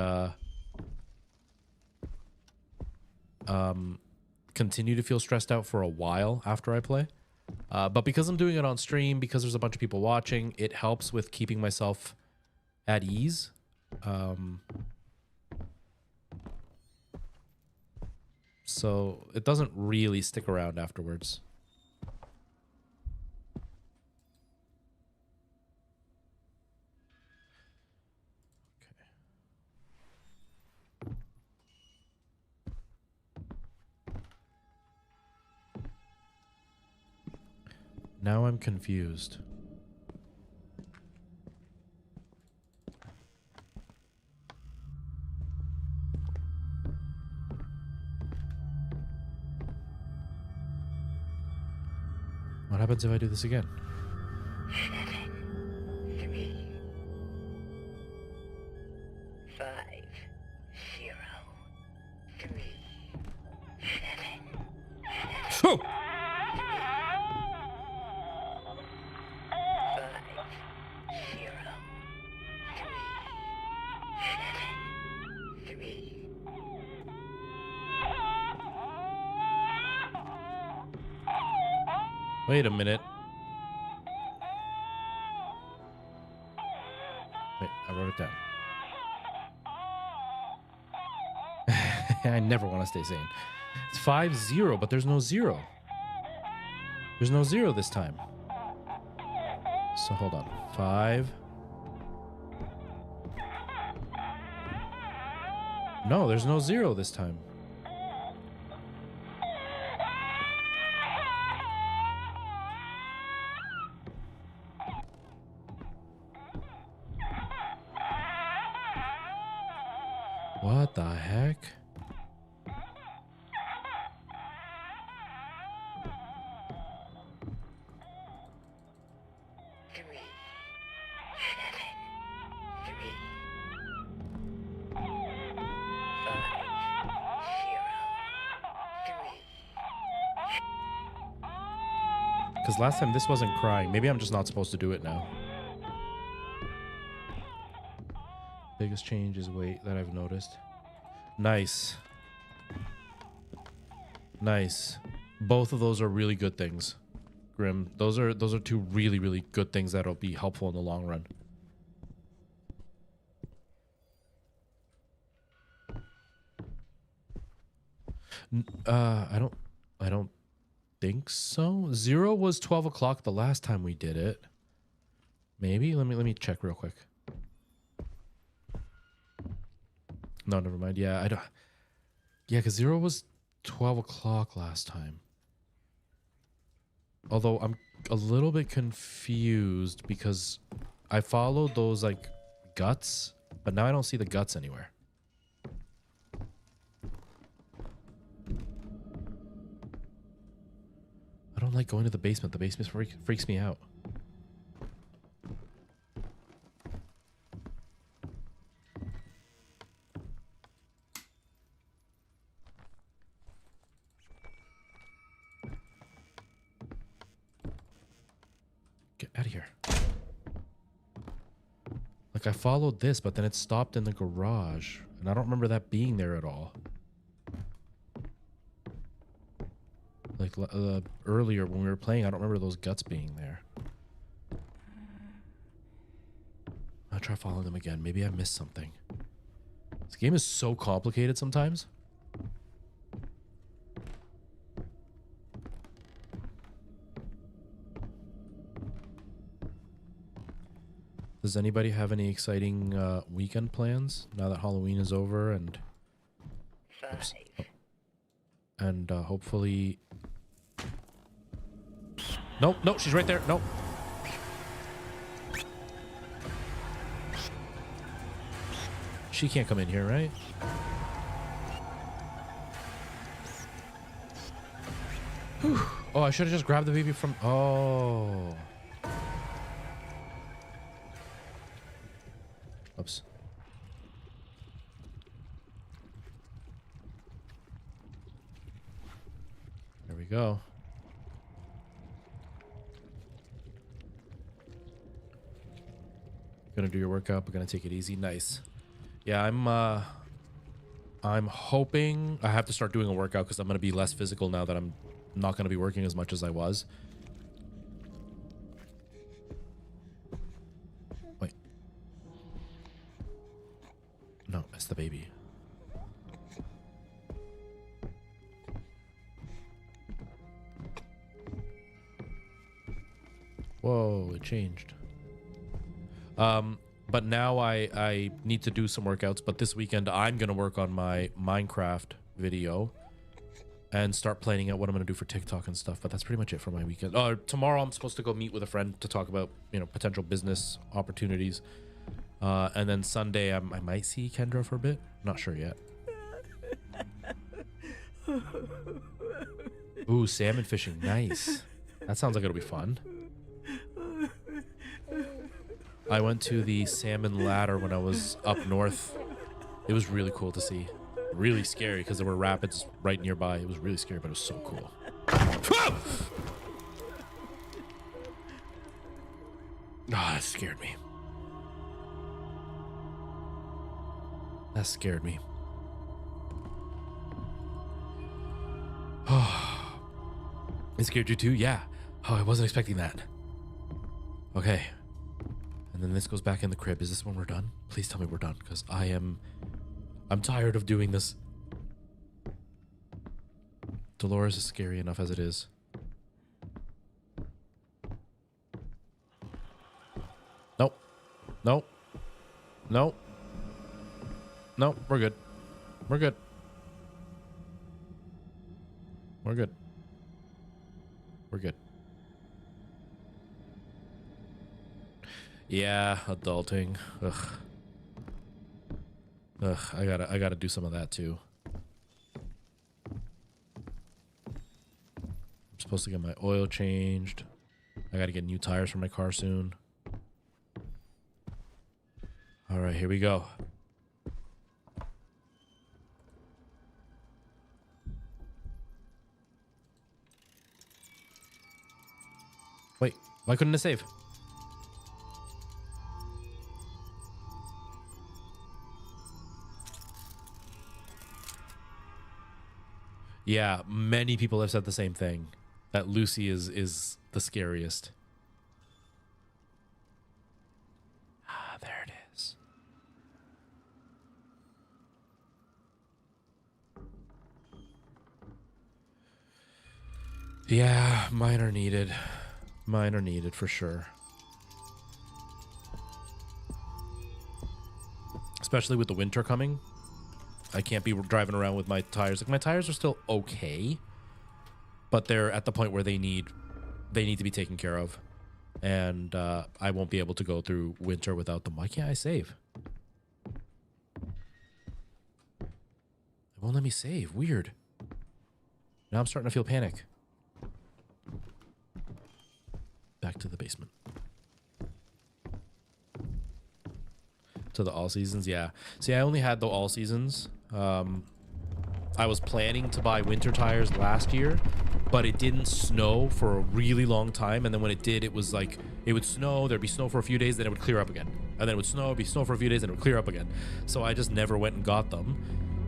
continue to feel stressed out for a while after I play. But because I'm doing it on stream, because there's a bunch of people watching, it helps with keeping myself at ease. So it doesn't really stick around afterwards. Now I'm confused. What happens if I do this again? 7, 3, 5, 0, 3, 7, Oh! 3. Wait a minute. Wait, I wrote it down. I never want to stay sane. It's 5-0, but there's no 0. There's no 0 this time. So hold on. 5. No, there's no 0 this time. What the heck? Because last time this wasn't crying. Maybe I'm just not supposed to do it now. Biggest change is weight that I've noticed. Nice. Nice. Both of those are really good things, Grim. Those are two really, really good things that'll be helpful in the long run. I don't think so. 0 was 12 o'clock the last time we did it. Maybe. Let me check real quick. No, never mind. Yeah, I don't. Yeah, because 0 was 12 o'clock last time. Although I'm a little bit confused because I followed those like guts, but now I don't see the guts anywhere. I don't like going to the basement. The basement freaks me out. out of here. Like, I followed this, but then it stopped in the garage. And I don't remember that being there at all. Like, earlier when we were playing, I don't remember those guts being there. I'll try following them again. Maybe I missed something. This game is so complicated sometimes. Does anybody have any exciting weekend plans now that Halloween is over and... Oops. Oh. And hopefully... Nope, nope, she's right there. Nope. She can't come in here, right? Whew. Oh, I should have just grabbed the baby from... Oh. Oops. There we go. Gonna do your workout, but gonna take it easy. Nice. Yeah, I'm hoping I have to start doing a workout because I'm gonna be less physical now that I'm not gonna be working as much as I was. Wait. No, that's the baby. Whoa, it changed. But now I need to do some workouts, but this weekend I'm going to work on my Minecraft video and start planning out what I'm going to do for TikTok and stuff, but that's pretty much it for my weekend. Tomorrow I'm supposed to go meet with a friend to talk about, you know, potential business opportunities. And then Sunday I might see Kendra for a bit. Not sure yet. Ooh, salmon fishing. Nice. That sounds like it'll be fun. I went to the salmon ladder when I was up north. It was really cool to see. Really scary because there were rapids right nearby. It was really scary, but it was so cool. Ah, that scared me. That scared me. Oh, it scared you too? Yeah. Oh, I wasn't expecting that. Okay. And then this goes back in the crib. Is this when we're done? Please tell me we're done, because I'm tired of doing this. Dolores is scary enough as it is. Nope. Nope. Nope. Nope. We're good. We're good. We're good. We're good. Yeah, adulting. Ugh. Ugh, I gotta do some of that too. I'm supposed to get my oil changed. I gotta get new tires for my car soon. All right, here we go. Wait, why couldn't it save? Yeah, many people have said the same thing, that Lucy is the scariest. Ah, there it is. Yeah, mine are needed. Mine are needed for sure. Especially with the winter coming. I can't be driving around with my tires. Like, my tires are still okay, but they're at the point where they need to be taken care of, and I won't be able to go through winter without them. Why can't I save? It won't let me save. Weird. Now I'm starting to feel panic. Back to the basement. To the all seasons, yeah. See, I only had the all seasons. I was planning to buy winter tires last year, but it didn't snow for a really long time. And then when it did, it was like, it would snow, there'd be snow for a few days, then it would clear up again. And then it would snow, it'd be snow for a few days, and it would clear up again. So I just never went and got them.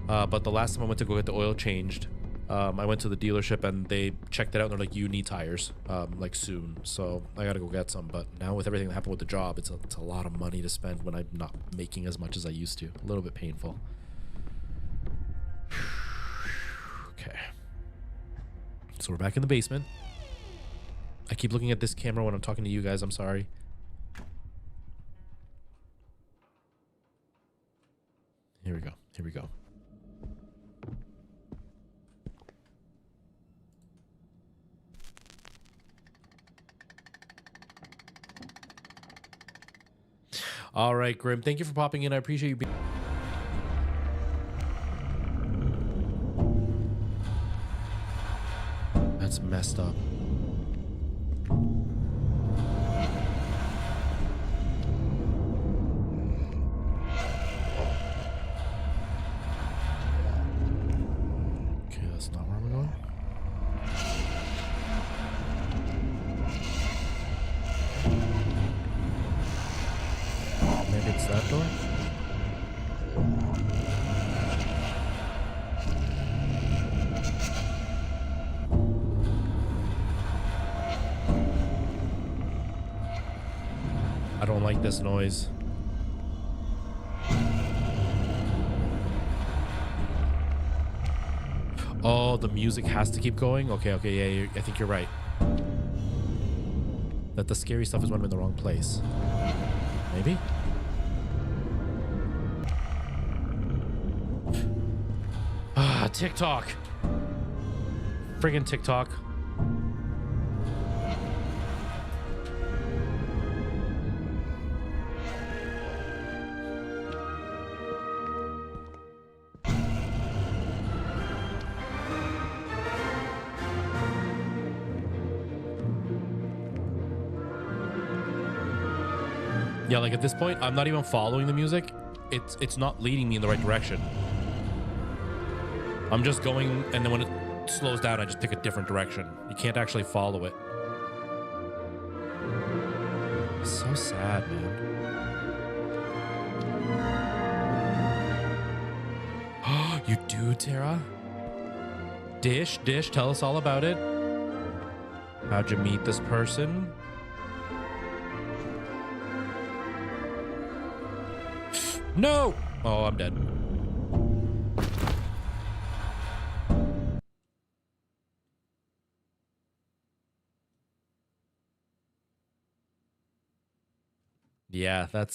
But the last time I went to go get the oil changed, I went to the dealership and they checked it out and they're like, you need tires, like soon. So I gotta go get some. But now with everything that happened with the job, it's a lot of money to spend when I'm not making as much as I used to. A little bit painful. Okay. So we're back in the basement. I keep looking at this camera when I'm talking to you guys. I'm sorry. Here we go. Here we go. All right, Grim. Thank you for popping in. I appreciate you being... That's messed up. Okay, that's not where I'm going. Maybe it's that door? I don't like this noise. Oh, the music has to keep going? Okay, okay, yeah, I think you're right. That the scary stuff is when I'm in the wrong place. Maybe? Ah, TikTok. Friggin' TikTok. Yeah, like at this point, I'm not even following the music. It's not leading me in the right direction. I'm just going, and then when it slows down, I just pick a different direction. You can't actually follow it. So sad, man. You do, Tara? Dish, tell us all about it. How'd you meet this person? No! Oh, I'm dead. Yeah, that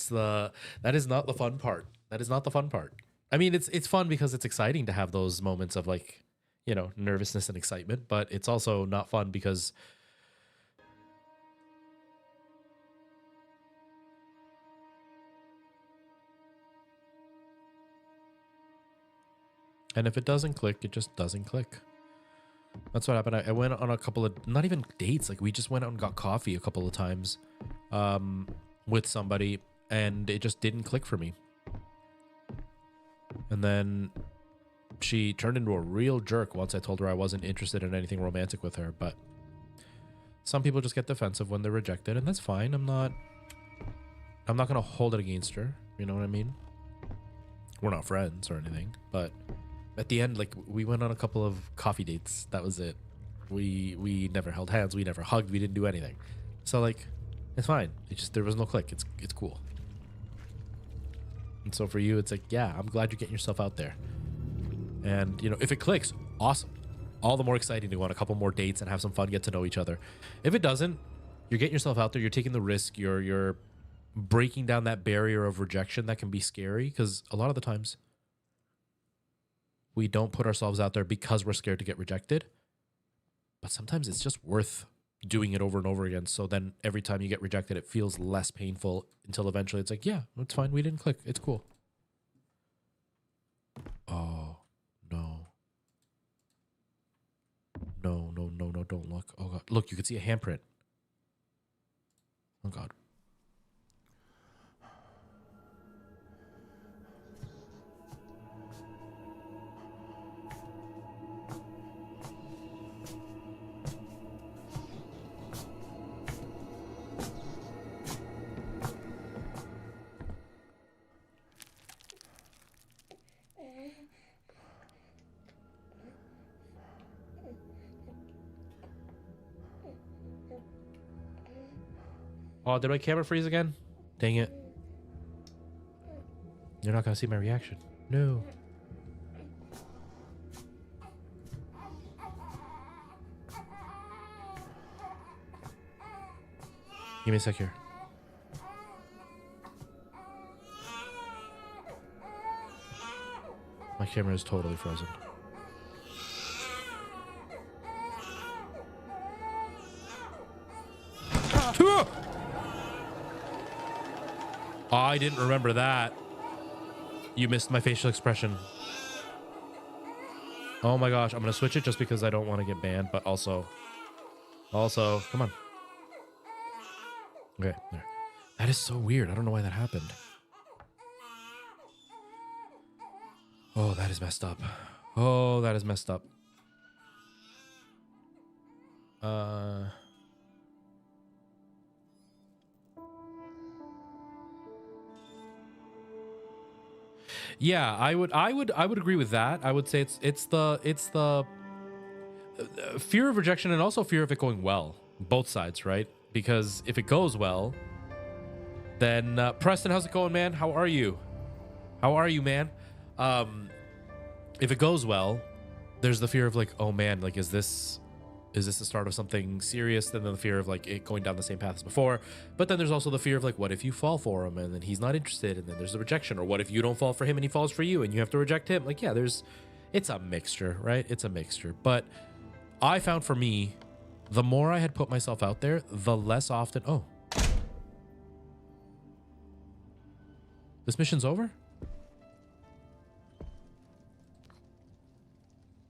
is not the fun part. That is not the fun part. I mean, it's fun because it's exciting to have those moments of, like, you know, nervousness and excitement, but it's also not fun because and if it doesn't click, it just doesn't click. That's what happened. I went on a couple of, not even dates, like we just went out and got coffee a couple of times with somebody, and it just didn't click for me. And then she turned into a real jerk once I told her I wasn't interested in anything romantic with her. But some people just get defensive when they're rejected, and that's fine. I'm not gonna hold it against her. You know what I mean? We're not friends or anything, but at the end, like, we went on a couple of coffee dates. That was it. We never held hands. We never hugged. We didn't do anything. So, like, it's fine. It's just, there was no click. It's cool. And so for you, it's like, yeah, I'm glad you're getting yourself out there. And, you know, if it clicks, awesome. All the more exciting to go on a couple more dates and have some fun, get to know each other. If it doesn't, you're getting yourself out there. You're taking the risk. You're breaking down that barrier of rejection that can be scary, because a lot of the times we don't put ourselves out there because we're scared to get rejected. But sometimes it's just worth doing it over and over again. So then every time you get rejected, it feels less painful until eventually it's like, yeah, it's fine. We didn't click. It's cool. Oh, no. No, don't look. Oh, God. Look, you can see a handprint. Oh, God. Oh, did my camera freeze again? Dang it. You're not gonna see my reaction. No. Give me a sec here. My camera is totally frozen. I didn't remember that. You missed my facial expression. Oh my gosh, I'm gonna switch it just because I don't want to get banned, but also, come on. Okay, there. That is so weird. I don't know why that happened. Oh, that is messed up. Oh, that is messed up. Yeah, I would agree with that. I would say it's the fear of rejection and also fear of it going well. Both sides, right? Because if it goes well, then Preston, how's it going, man? How are you? How are you, man? If it goes well, there's the fear of like, oh man, like is this the start of something serious? Then the fear of like it going down the same path as before. But then there's also the fear of like, what if you fall for him and then he's not interested, and then there's the rejection, or what if you don't fall for him and he falls for you and you have to reject him? Like, yeah, it's a mixture, right? It's a mixture. But I found for me, the more I had put myself out there, the less often. Oh, this mission's over?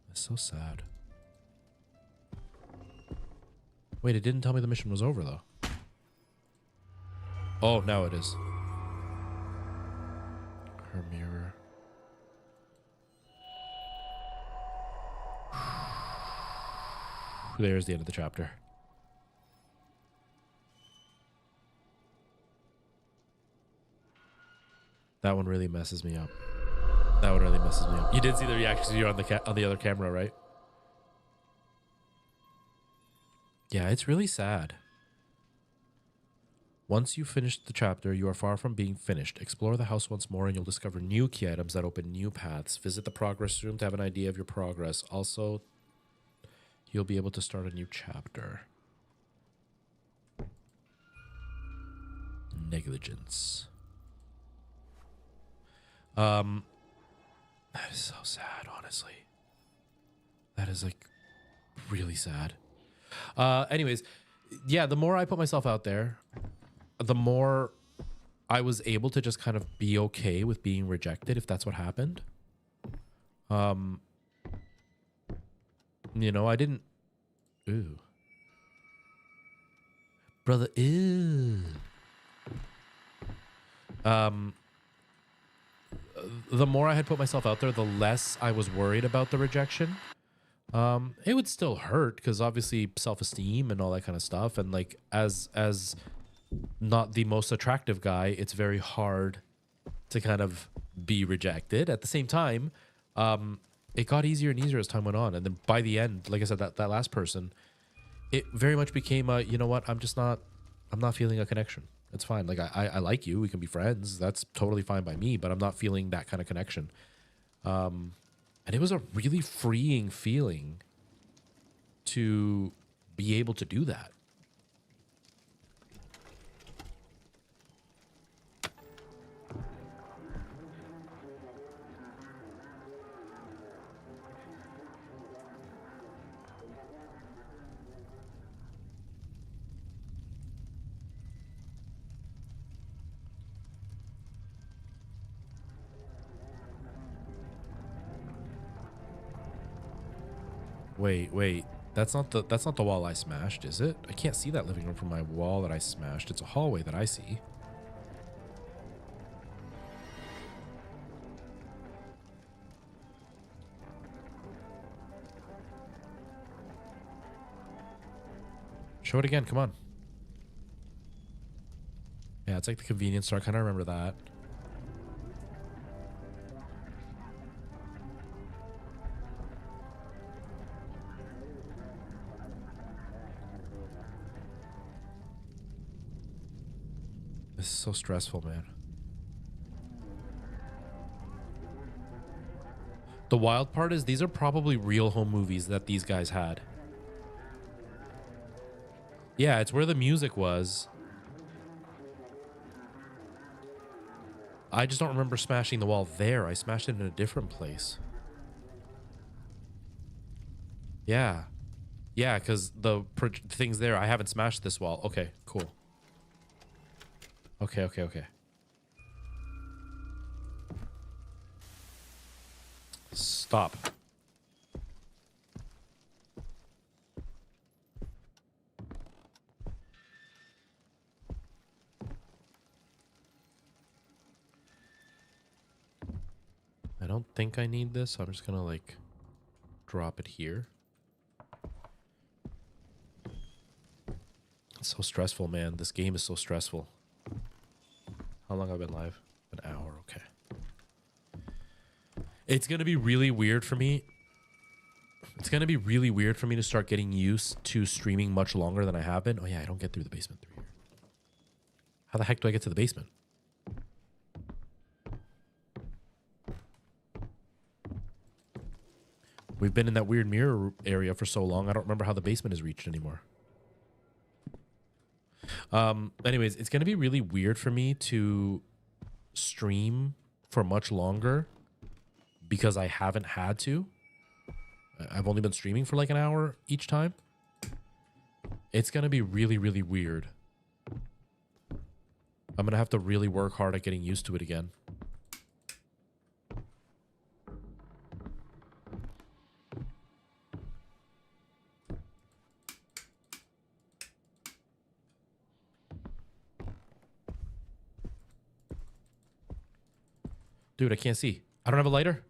That's so sad. Wait, it didn't tell me the mission was over, though. Oh, now it is. Her mirror. There's the end of the chapter. That one really messes me up. That one really messes me up. You did see the reactions here on the other camera, right? Yeah, it's really sad. Once you finish the chapter, you are far from being finished. Explore the house once more and you'll discover new key items that open new paths. Visit the progress room to have an idea of your progress. Also, you'll be able to start a new chapter. Negligence. That is so sad, honestly. That is like really sad. Anyways, yeah, the more I put myself out there, the more I was able to just kind of be okay with being rejected if that's what happened. You know, I didn't. Ooh. Brother, ew. The more I had put myself out there, the less I was worried about the rejection. It would still hurt because obviously self-esteem and all that kind of stuff. And like, as not the most attractive guy, it's very hard to kind of be rejected. At the same time, it got easier and easier as time went on. And then by the end, like I said, that last person, it very much became a, you know what, I'm not feeling a connection. It's fine. Like I like you. We can be friends. That's totally fine by me, but I'm not feeling that kind of connection. And it was a really freeing feeling to be able to do that. Wait. That's not the wall I smashed, is it? I can't see that living room from my wall that I smashed. It's a hallway that I see. Show it again, come on. Yeah, it's like the convenience store. I kind of remember that. This is so stressful, man. The wild part is these are probably real home movies that these guys had. Yeah, it's where the music was. I just don't remember smashing the wall there. I smashed it in a different place. Yeah. Yeah, because the thing's there. I haven't smashed this wall. Okay, cool. Okay, okay, okay. Stop. I don't think I need this, so I'm just gonna like drop it here. It's so stressful, man. This game is so stressful. How long have I been live? An hour, okay. It's gonna be really weird for me. It's gonna be really weird for me to start getting used to streaming much longer than I have been. Oh yeah, I don't get through the basement through here. How the heck do I get to the basement? We've been in that weird mirror area for so long, I don't remember how the basement is reached anymore. Anyways, it's going to be really weird for me to stream for much longer because I haven't had to. I've only been streaming for like an hour each time. It's going to be really, really weird. I'm going to have to really work hard at getting used to it again. Dude, I can't see. I don't have a lighter.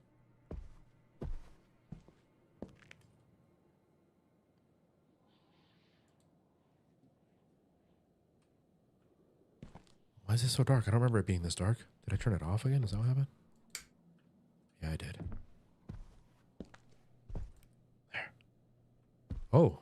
Why is this so dark? I don't remember it being this dark. Did I turn it off again? Is that what happened? Yeah, I did. There. Oh.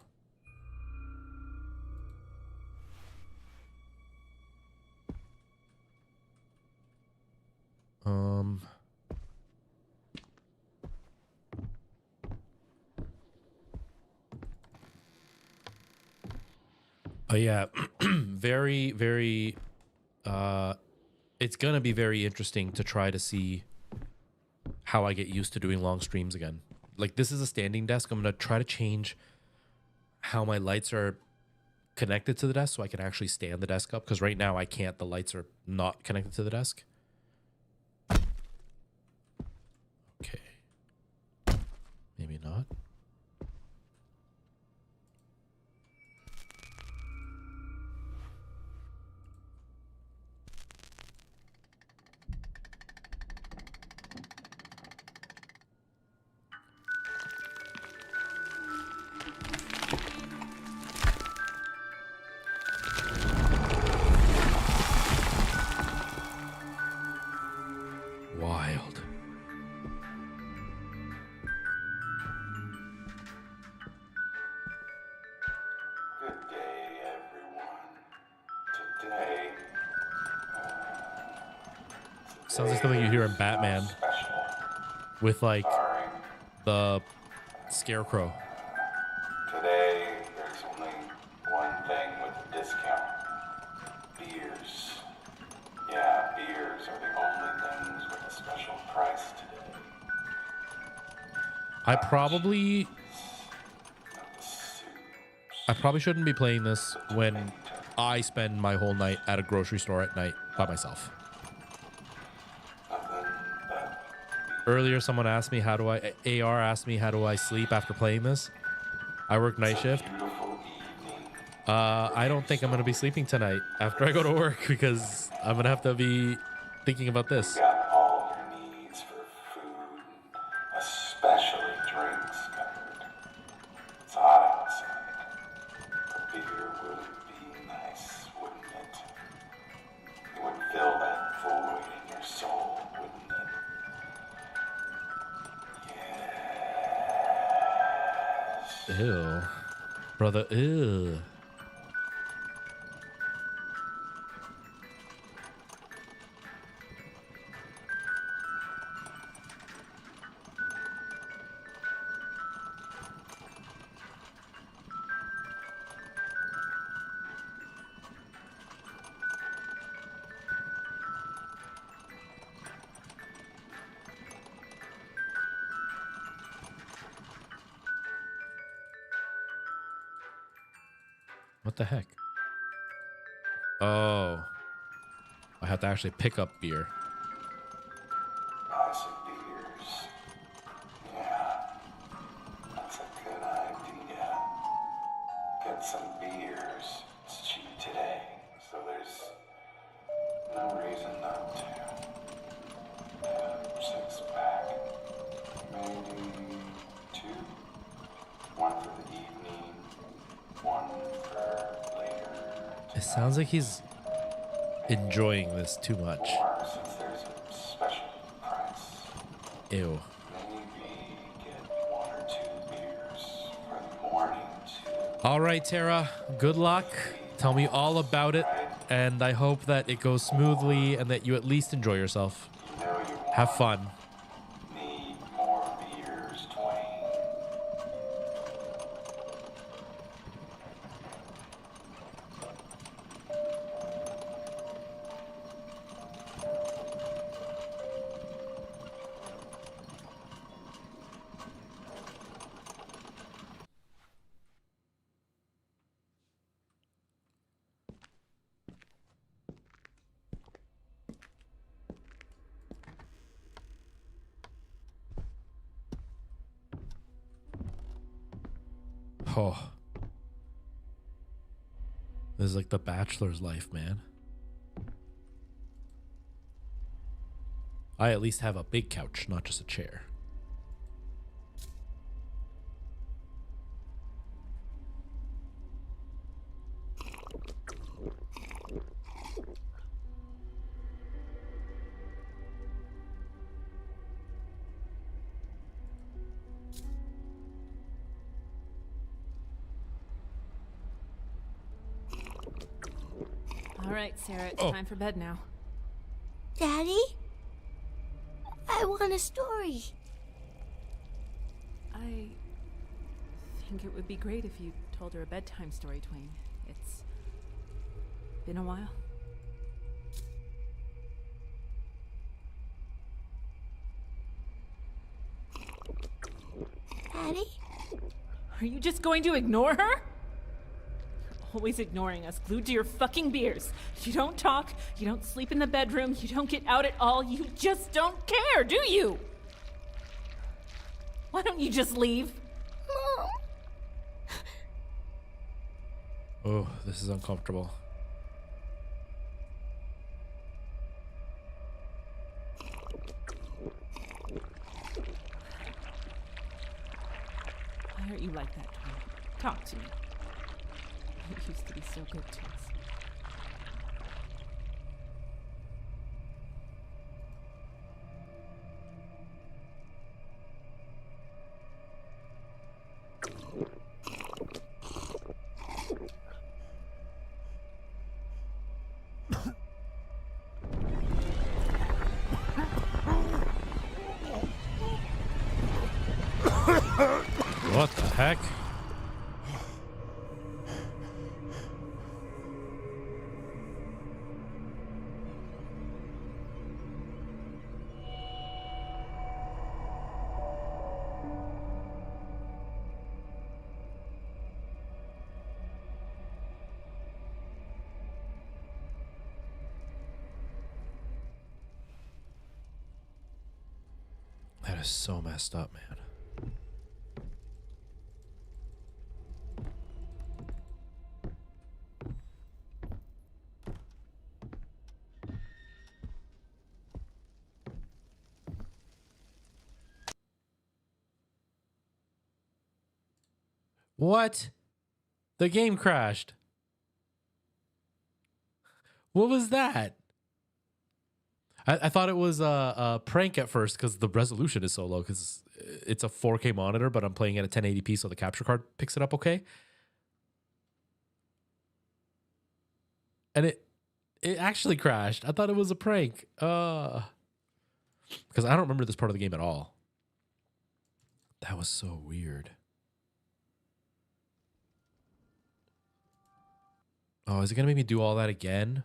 Yeah, very, very, it's going to be very interesting to try to see how I get used to doing long streams again. Like, this is a standing desk. I'm going to try to change how my lights are connected to the desk so I can actually stand the desk up. Because right now I can't. The lights are not connected to the desk. Okay. Maybe not. Wild. Good day, everyone. Today, Sounds like something you hear in Batman special. with like Starring the scarecrow. today, there's only one thing with a discount. Beers. Yeah, beers are the only things with a special price today. I probably Not the soups. I probably shouldn't be playing this when I spend my whole night at a grocery store at night by myself. Nothing but Earlier, someone asked me AR asked me how do I sleep after playing this. I work night shift. beautiful evening. I don't think I'm going to be sleeping tonight after I go to work because I'm going to have to be thinking about this. Got all your needs for food, especially drinks covered. It's hot outside. A beer would be nice, wouldn't it? It would fill that void in your soul, wouldn't it? Yes. Ew. Brother, ew. What the heck? Oh. I have to actually pick up beer. Buy some beers. Yeah, that's a good idea. Get some beers. It's cheap today, so there's no reason not to. Yeah, 6-pack. Maybe 2. 1 for the evening, 1 for later. It sounds like he's enjoying this too much. Or since there's a special price, Ew. maybe get 1 or 2 beers for the morning too. All right, Tara. Good luck. Tell me all about it. And I hope that it goes smoothly and that you at least enjoy yourself. You know you Have fun. need more beers, Twain. Oh. This is like the bachelor's life, man. I at least have a big couch, not just a chair. All right, Sarah, it's Oh. time for bed now. Daddy? I want a story. I think it would be great if you told her a bedtime story, Twain. It's been a while. Daddy? Are you just going to ignore her? You're always ignoring us, glued to your fucking beers. You don't talk, you don't sleep in the bedroom, you don't get out at all, you just don't care, do you? Why don't you just leave? Mom? Oh, this is uncomfortable. Why aren't you like that, Twain? Talk to me. You used to be so good to us. What the heck? That is so messed up, man. What? The game crashed. What was that? I thought it was a prank at first because the resolution is so low because it's a 4K monitor, but I'm playing it at 1080p, so the capture card picks it up okay. And it actually crashed. I thought it was a prank. Because I don't remember this part of the game at all. That was so weird. Oh, is it going to make me do all that again?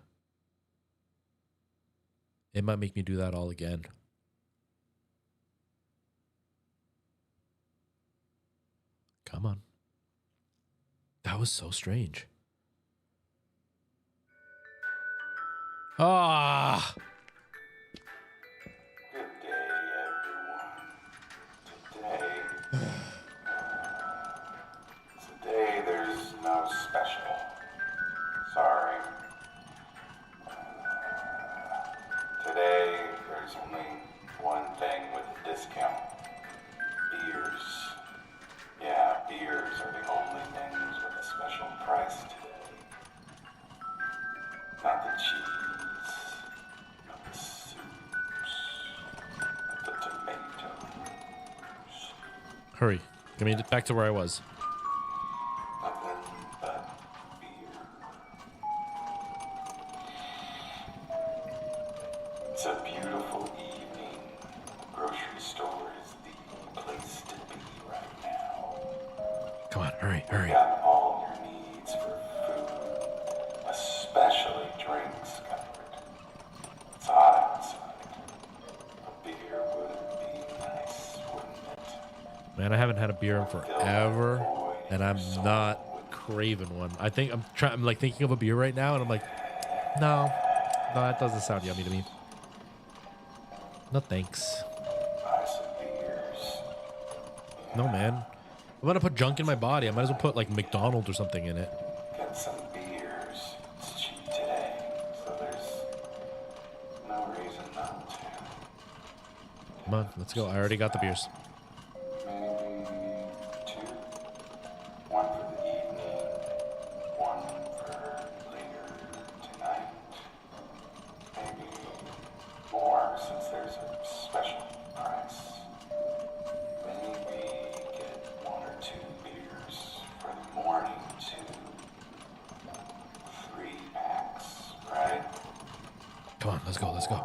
It might make me do that all again. Come on. That was so strange. Ah. Good day, everyone. Today there's no special. Sorry. Today there's only one thing with a discount. Beers. Yeah, beers are the only things with a special price today. Not the cheese, not the soups, not the tomatoes. Hurry. Get me back to where I was. Nothing but beer. It's a beautiful evening. Grocery store is the place to be right now. Come on, hurry, hurry. Got all your needs for food, especially drinks covered. It's hot outside. A beer would be nice, wouldn't it? Man, I haven't had a beer in forever, and I'm not craving one. I think I'm like thinking of a beer right now, and I'm like, no, that doesn't sound yummy to me. No thanks. Buy some beers. No, man. I'm gonna put junk in my body. I might as well put like McDonald's or something in it. Get some beers. It's cheap today, so there's no reason not to. Come on, let's go. I already got the beers. Maybe two. One for the evening, one for later tonight. Maybe more since there's a special price. Maybe get one or two beers for the morning too. 3 packs, right? Come on, let's go, let's go.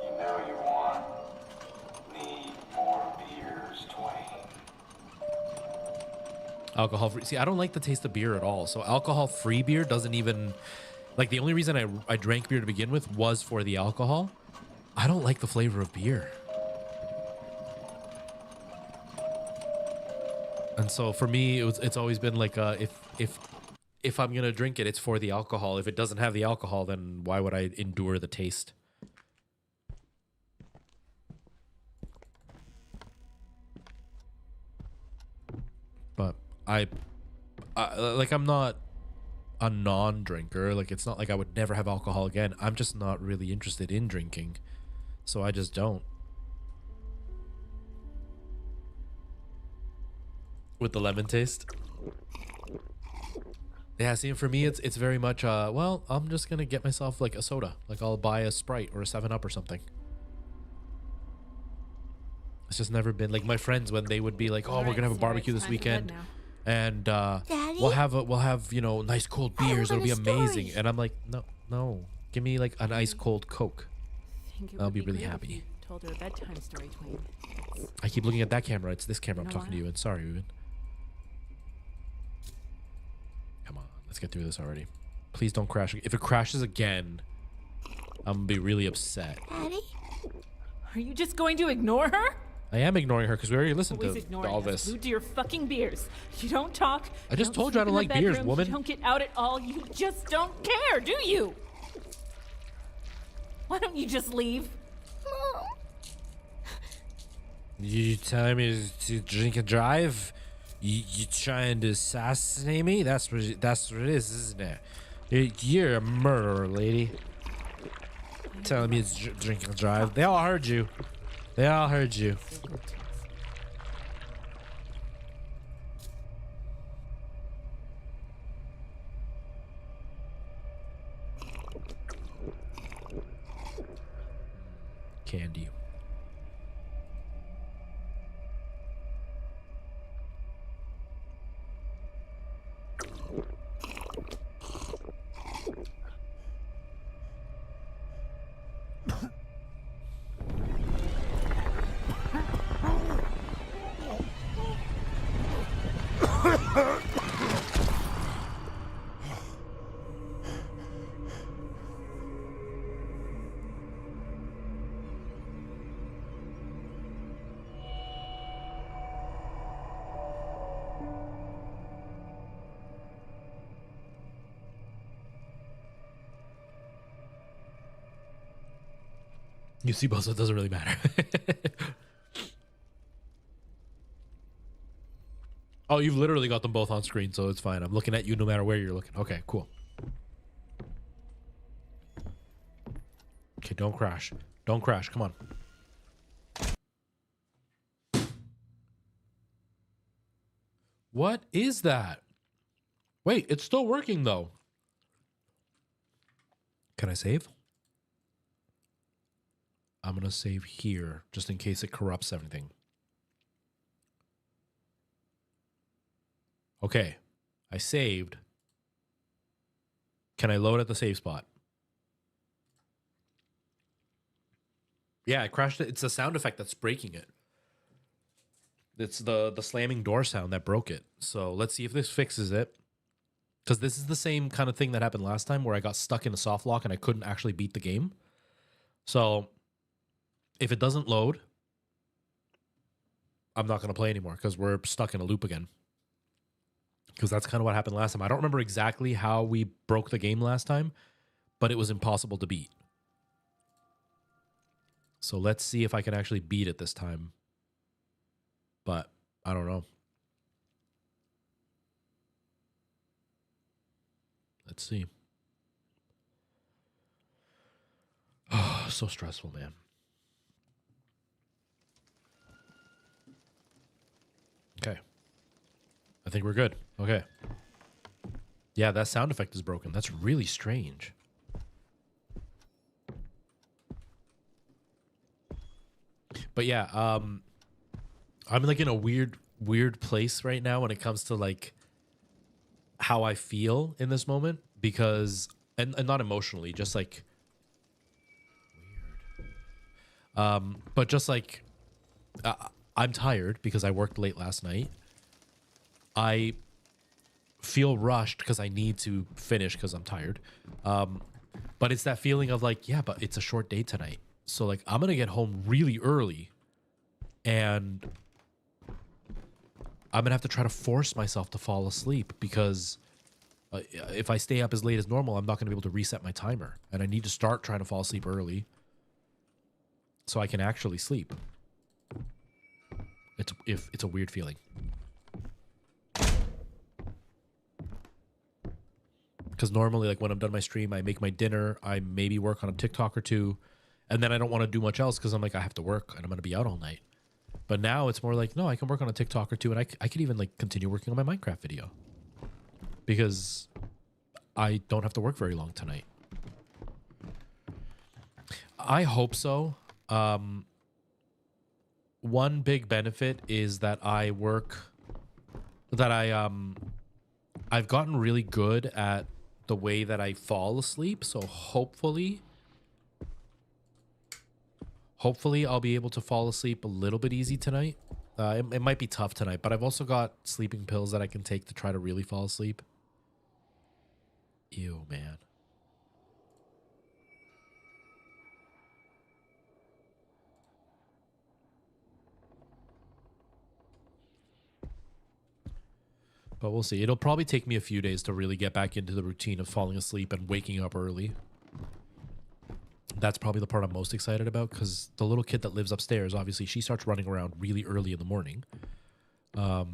You know you need more beers, Twain. Alcohol free. See, I don't like the taste of beer at all. So alcohol free beer doesn't even like the only reason I drank beer to begin with was for the alcohol. I don't like the flavor of beer. And so for me, it's always been like if I'm gonna drink it, it's for the alcohol. If it doesn't have the alcohol, then why would I endure the taste? But I'm not a non-drinker. Like, it's not like I would never have alcohol again. I'm just not really interested in drinking, so I just don't. With the lemon taste. Yeah, see, for me, it's very much, well, I'm just going to get myself, like, a soda. Like, I'll buy a Sprite or a 7-Up or something. It's just never been, like, my friends, when they would be like, oh, we're going to have a barbecue this weekend. And we'll have, you know, nice cold beers. It'll be amazing. And I'm like, no. Give me, like, an ice cold Coke. I'll be really happy. Told her a bedtime story, Twain. I keep looking at that camera. It's this camera I'm talking to you in. Sorry, Ruben. Come on, let's get through this already. Please don't crash. If it crashes again, I'm gonna be really upset. Daddy? Are you just going to ignore her? I am ignoring her because we already listened Always to ignoring all us, this. glued to your fucking beers. You don't talk. I just told you I sleep don't in the like beers, bedroom, woman. You don't get out at all. You just don't care, do you? Why don't you just leave? Mom. You telling me to drink and drive? You trying to assassinate me? That's what it is, isn't it? You're a murderer, lady. Telling me to drink and drive. They all heard you. They all heard you. Candy. You see both, so it doesn't really matter. Oh, you've literally got them both on screen, so it's fine. I'm looking at you no matter where you're looking. Okay, cool. Okay, don't crash. Don't crash. Come on. What is that? Wait, it's still working though. Can I save? I'm going to save here just in case it corrupts everything. Okay, I saved. Can I load at the save spot? Yeah, it crashed it. It's the sound effect that's breaking it. It's the slamming door sound that broke it. So let's see if this fixes it. Because this is the same kind of thing that happened last time where I got stuck in a soft lock and I couldn't actually beat the game. So if it doesn't load, I'm not going to play anymore because we're stuck in a loop again. Because that's kind of what happened last time. I don't remember exactly how we broke the game last time, but it was impossible to beat. So let's see if I can actually beat it this time. But I don't know. Let's see. Oh, so stressful, man. Okay. I think we're good. Okay. Yeah, that sound effect is broken. That's really strange. But yeah, I'm like in a weird place right now when it comes to like how I feel in this moment because and not emotionally, just like weird. But just like I'm tired because I worked late last night. I feel rushed because I need to finish because I'm tired. But it's that feeling of like, yeah, but it's a short day tonight. So like I'm going to get home really early and I'm going to have to try to force myself to fall asleep because if I stay up as late as normal, I'm not going to be able to reset my timer. And I need to start trying to fall asleep early so I can actually sleep. It's a weird feeling. Because normally, like when I'm done my stream, I make my dinner, I maybe work on a TikTok or two, and then I don't want to do much else because I'm like, I have to work and I'm going to be out all night. But now it's more like, no, I can work on a TikTok or two, and I could even like continue working on my Minecraft video because I don't have to work very long tonight. I hope so. One big benefit is that I've gotten really good at the way that I fall asleep. So hopefully I'll be able to fall asleep a little bit easy tonight. It might be tough tonight, but I've also got sleeping pills that I can take to try to really fall asleep. Ew, man. But we'll see. It'll probably take me a few days to really get back into the routine of falling asleep and waking up early. That's probably the part I'm most excited about because the little kid that lives upstairs, obviously, she starts running around really early in the morning. But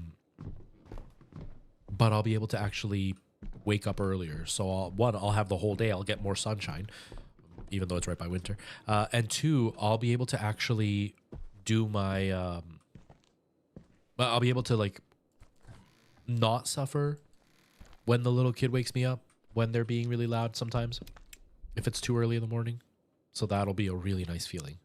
I'll be able to actually wake up earlier. So I'll have the whole day. I'll get more sunshine, even though it's right by winter. And two, I'll be able to actually do my... I'll be able to like not suffer when the little kid wakes me up when they're being really loud sometimes if it's too early in the morning. So that'll be a really nice feeling.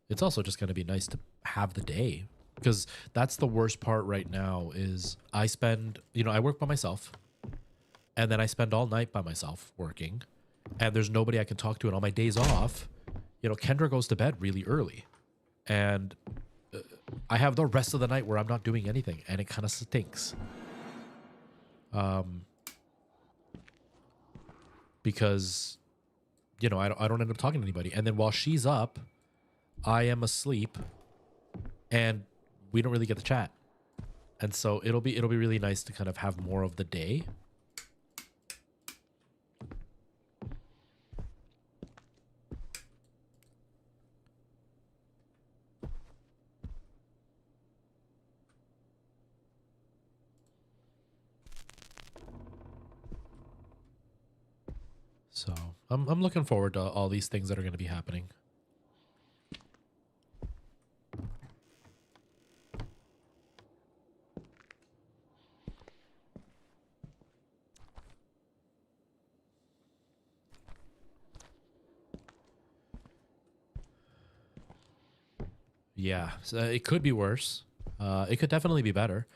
It's also just going to be nice to have the day because that's the worst part right now is I spend, I work by myself and then I spend all night by myself working. And there's nobody I can talk to. And on my days off, Kendra goes to bed really early. And I have the rest of the night where I'm not doing anything. And it kind of stinks. Because, I don't end up talking to anybody. And then while she's up, I am asleep. And we don't really get to chat. And so it'll be really nice to kind of have more of the day. So I'm looking forward to all these things that are going to be happening. Yeah, so it could be worse. It could definitely be better.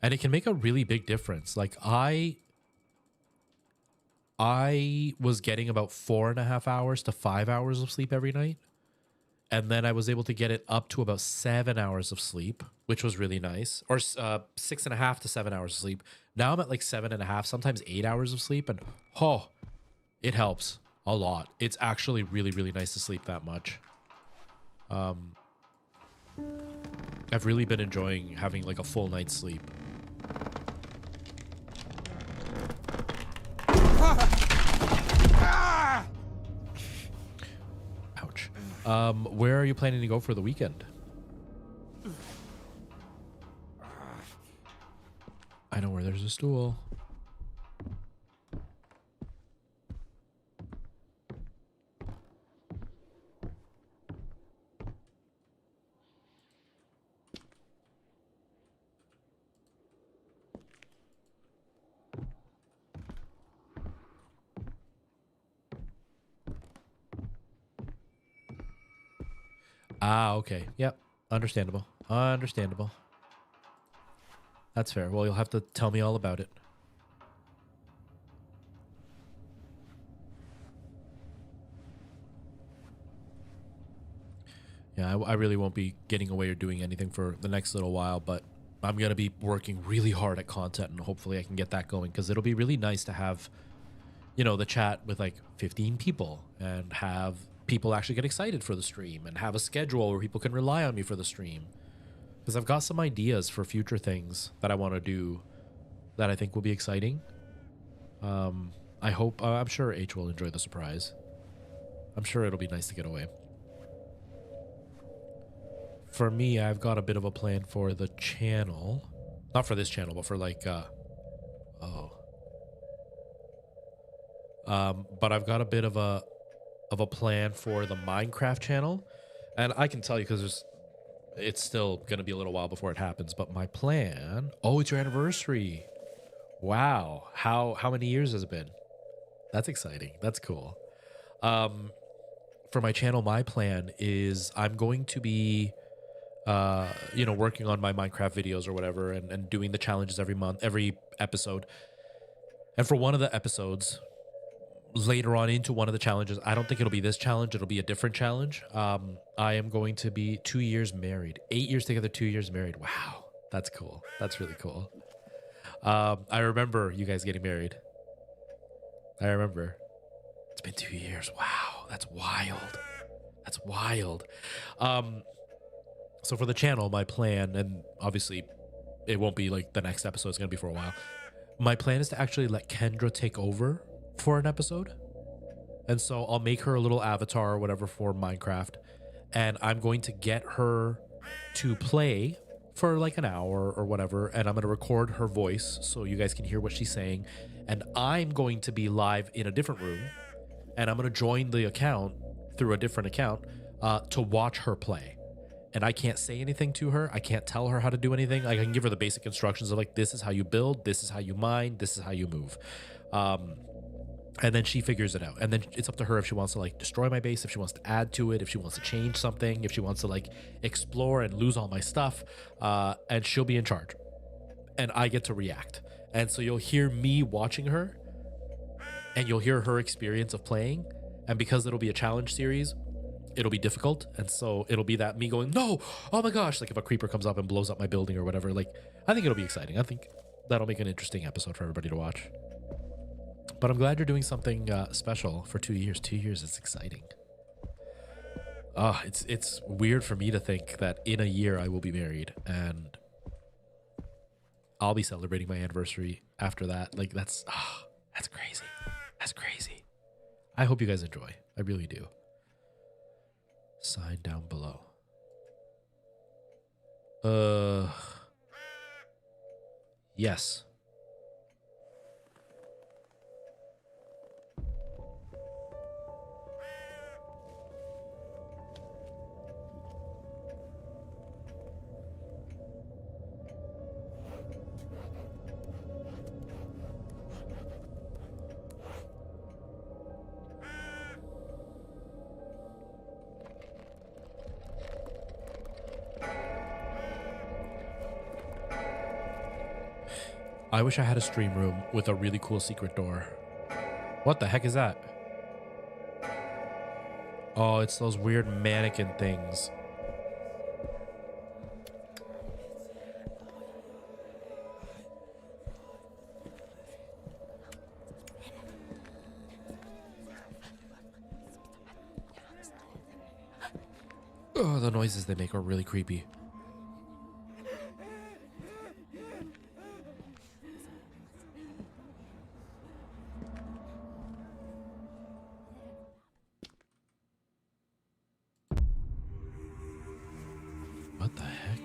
And it can make a really big difference. Like I was getting about 4.5 hours to 5 hours of sleep every night. And then I was able to get it up to about 7 hours of sleep, which was really nice. Or 6.5 to 7 hours of sleep. Now I'm at like 7.5, sometimes 8 hours of sleep. And oh, it helps a lot. It's actually really, really nice to sleep that much. I've really been enjoying having like a full night's sleep. Ouch. Where are you planning to go for the weekend? I know where there's a stool. Ah, okay. Yep. Understandable. Understandable. That's fair. Well, you'll have to tell me all about it. Yeah, I really won't be getting away or doing anything for the next little while, but I'm going to be working really hard at content, and hopefully I can get that going, because it'll be really nice to have, you know, the chat with like 15 people and have people actually get excited for the stream and have a schedule where people can rely on me for the stream. Because I've got some ideas for future things that I want to do that I think will be exciting. I hope, I'm sure H will enjoy the surprise. I'm sure it'll be nice to get away. For me, I've got a bit of a plan for the channel. Not for this channel, but for like, but I've got a bit of a plan for the Minecraft channel. And I can tell you, because it's still going to be a little while before it happens, but my plan... Oh, it's your anniversary. Wow. How many years has it been? That's exciting. That's cool. For my channel, my plan is I'm going to be, you know, working on my Minecraft videos or whatever, and doing the challenges every month, every episode. And for one of the episodes, later on into one of the challenges, I don't think it'll be this challenge, it'll be a different challenge. I am going to be 2 years married. 8 years together, 2 years married. Wow, that's cool. That's really cool. I remember you guys getting married. I remember. It's been 2 years. Wow, that's wild. That's wild. So for the channel, my plan, and obviously it won't be like the next episode, it's going to be for a while. My plan is to actually let Kendra take over for an episode. And so I'll make her a little avatar or whatever for Minecraft, and I'm going to get her to play for like an hour or whatever, and I'm going to record her voice so you guys can hear what she's saying, and I'm going to be live in a different room, and I'm going to join the account through a different account to watch her play. And I can't say anything to her. I can't tell her how to do anything. Like, I can give her the basic instructions of like, this is how you build, this is how you mine, this is how you move. And then she figures it out. And then it's up to her if she wants to like destroy my base, if she wants to add to it, if she wants to change something, if she wants to like explore and lose all my stuff. And she'll be in charge. And I get to react. And so you'll hear me watching her, and you'll hear her experience of playing. And because it'll be a challenge series, it'll be difficult. And so it'll be that me going, no, oh my gosh, like if a creeper comes up and blows up my building or whatever. Like, I think it'll be exciting. I think that'll make an interesting episode for everybody to watch. But I'm glad you're doing something special for 2 years. 2 years is exciting. It's weird for me to think that in a year I will be married, and I'll be celebrating my anniversary after that. Like that's crazy. That's crazy. I hope you guys enjoy. I really do. Sign down below. Yes. I wish I had a stream room with a really cool secret door. What the heck is that? Oh, it's those weird mannequin things. Oh, the noises they make are really creepy. What the heck?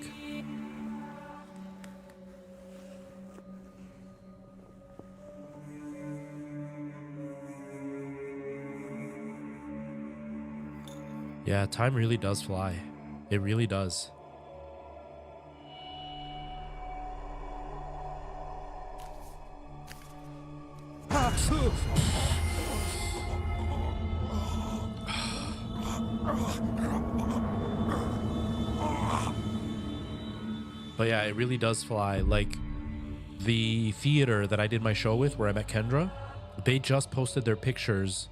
Yeah, time really does fly. It really does. But yeah, it really does fly. Like the theater that I did my show with, where I met Kendra, they just posted their pictures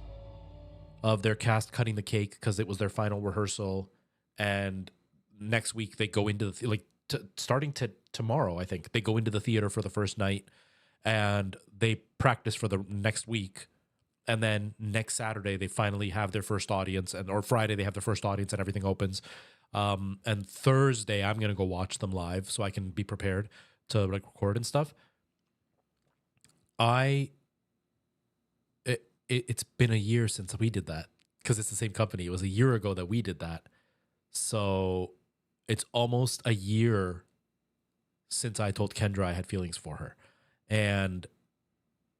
of their cast cutting the cake because it was their final rehearsal, and next week they go into the starting tomorrow, I think they go into the theater for the first night, and they practice for the next week, and then next Saturday they finally have their first audience, or Friday they have their first audience and everything opens. And Thursday I'm gonna go watch them live so I can be prepared to like record and stuff. It's been a year since we did that because it's the same company. It was a year ago that we did that. So it's almost a year since I told Kendra I had feelings for her. And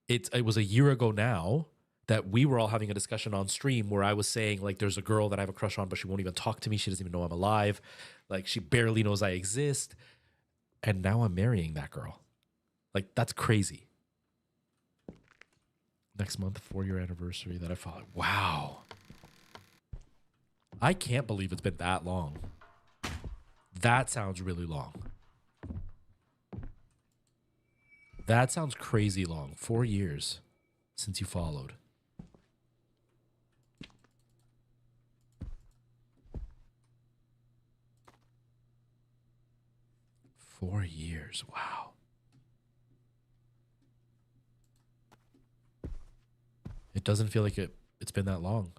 it was a year ago now that we were all having a discussion on stream where I was saying, like, there's a girl that I have a crush on, but she won't even talk to me. She doesn't even know I'm alive. Like, she barely knows I exist. And now I'm marrying that girl. Like, that's crazy. Next month, 4-year anniversary that I followed. Wow. I can't believe it's been that long. That sounds really long. That sounds crazy long. 4 years since you followed. Four years. Wow. It doesn't feel like it's been that long.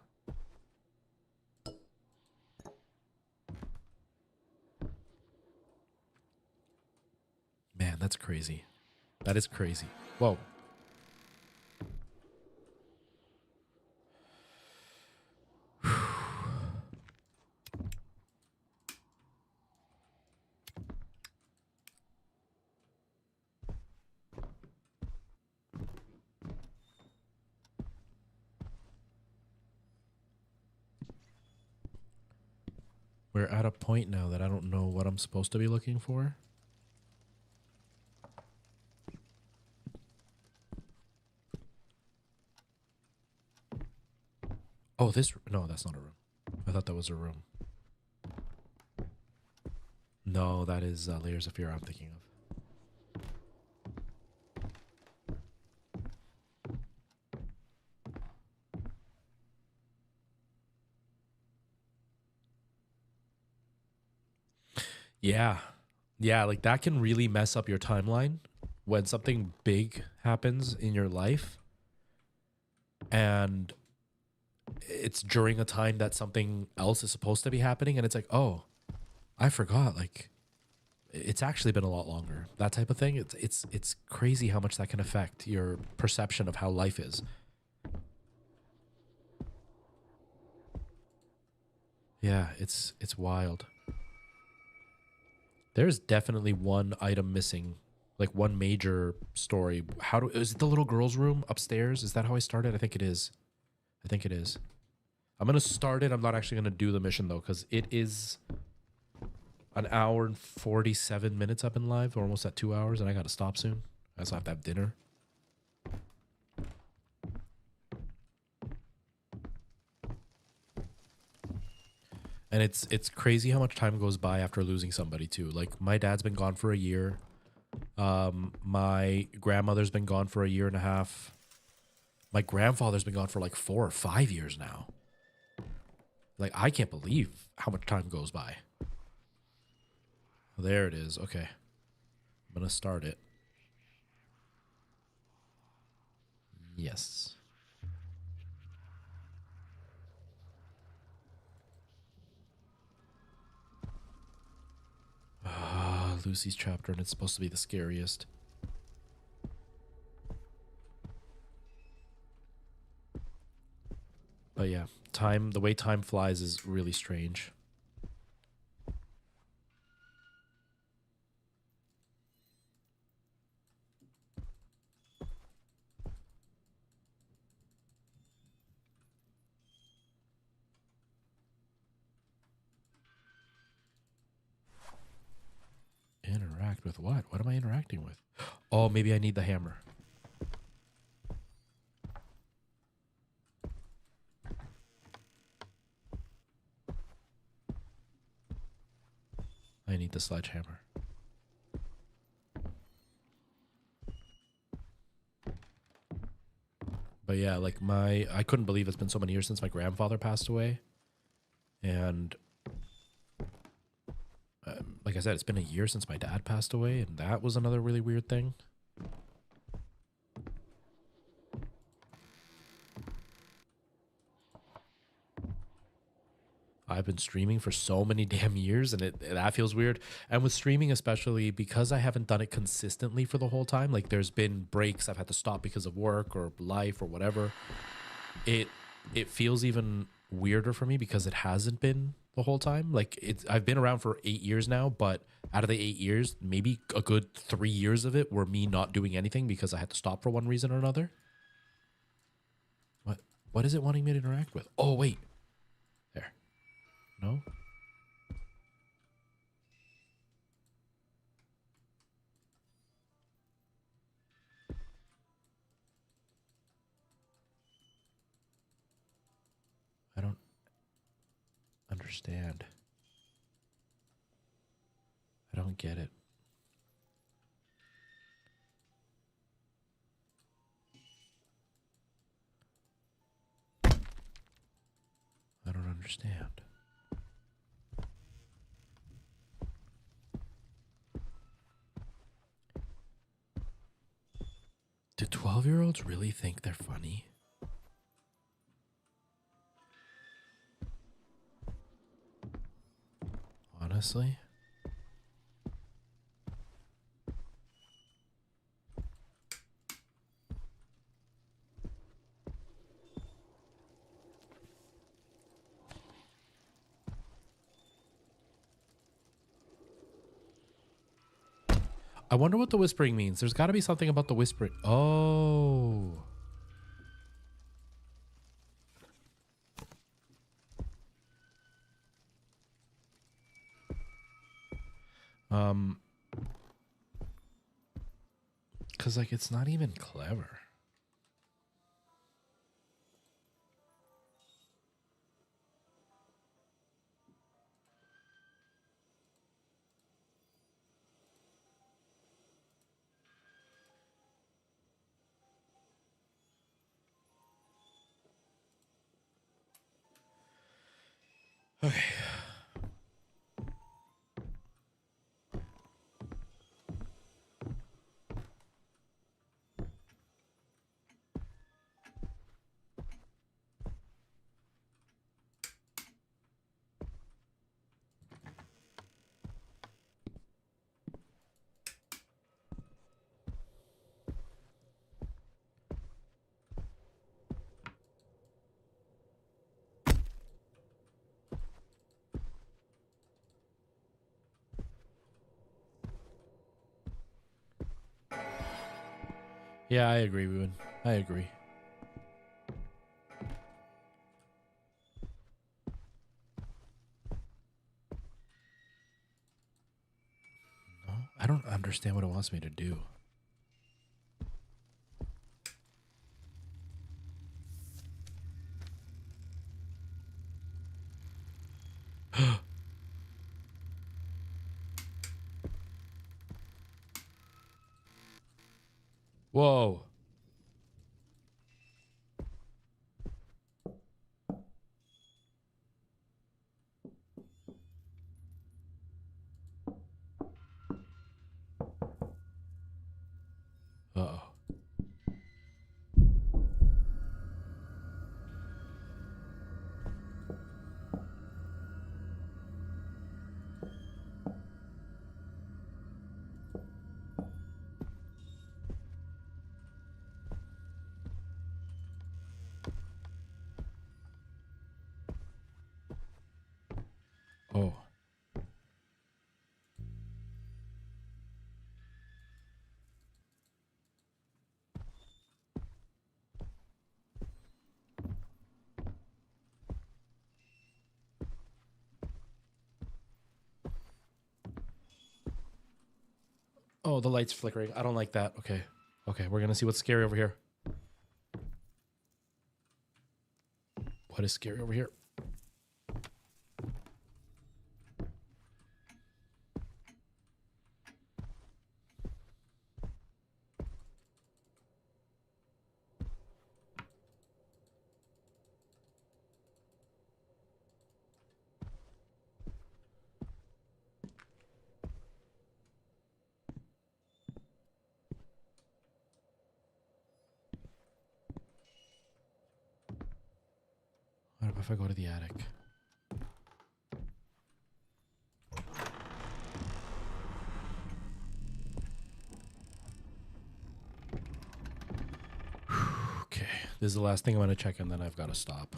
Man, that's crazy. That is crazy. Whoa. We're at a point now that I don't know what I'm supposed to be looking for. Oh, no, that's not a room. I thought that was a room. No, that is Layers of Fear I'm thinking of. Yeah. Yeah, like that can really mess up your timeline when something big happens in your life and it's during a time that something else is supposed to be happening and it's like, oh, I forgot. Like It's actually been a lot longer. That type of thing. It's crazy how much that can affect your perception of how life is. Yeah, it's wild. There's definitely one item missing, like one major story. Is it the little girl's room upstairs? Is that how I started? I think it is. I think it is. I'm gonna start it. I'm not actually gonna do the mission though, because it is an hour and 47 minutes I've been live. We're almost at 2 hours, and I gotta stop soon. I also have to have dinner. And it's crazy how much time goes by after losing somebody too. Like my dad's been gone for a year. My grandmother's been gone for a year and a half. My grandfather's been gone for like 4 or 5 years now. Like I can't believe how much time goes by. There it is. Okay. I'm gonna start it. Yes. Lucy's chapter, and it's supposed to be the scariest. But yeah, the way time flies is really strange. Interact with what? What am I interacting with? Oh, maybe I need the hammer. I need the sledgehammer. But yeah, like I couldn't believe it's been so many years since my grandfather passed away. And like I said, it's been a year since my dad passed away, and that was another really weird thing. I've been streaming for so many damn years, and that feels weird. And with streaming, especially because I haven't done it consistently for the whole time, like there's been breaks I've had to stop because of work or life or whatever. It feels even weirder for me because it hasn't been the whole time. Like I've been around for 8 years now, but out of the 8 years, maybe a good 3 years of it were me not doing anything because I had to stop for one reason or another. What is it wanting me to interact with? Oh, wait. There. No? I don't understand. I don't get it. I don't understand. Do 12-year-olds really think they're funny? Honestly? I wonder what the whispering means. There's got to be something about the whispering. Oh. Because, like, it's not even clever. Okay. Yeah, I agree, Ruben. I agree. No, I don't understand what it wants me to do. Whoa. Uh-oh. Oh. Oh, the light's flickering. I don't like that. Okay. Okay, we're gonna see what's scary over here. What is scary over here? What if I go to the attic? Okay, this is the last thing I'm gonna check, and then I've got to stop.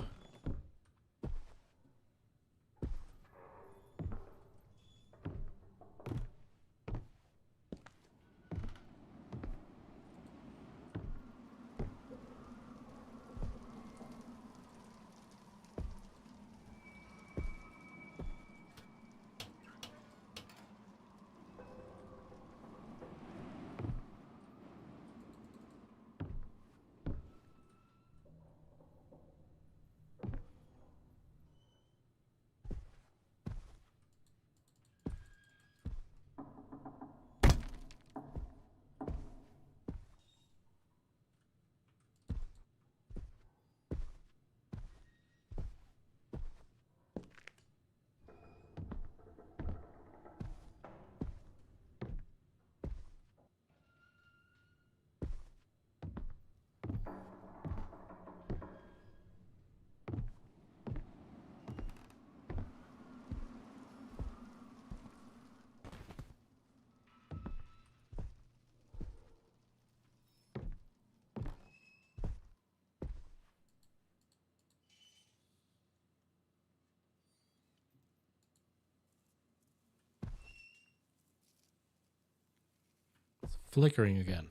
It's flickering again.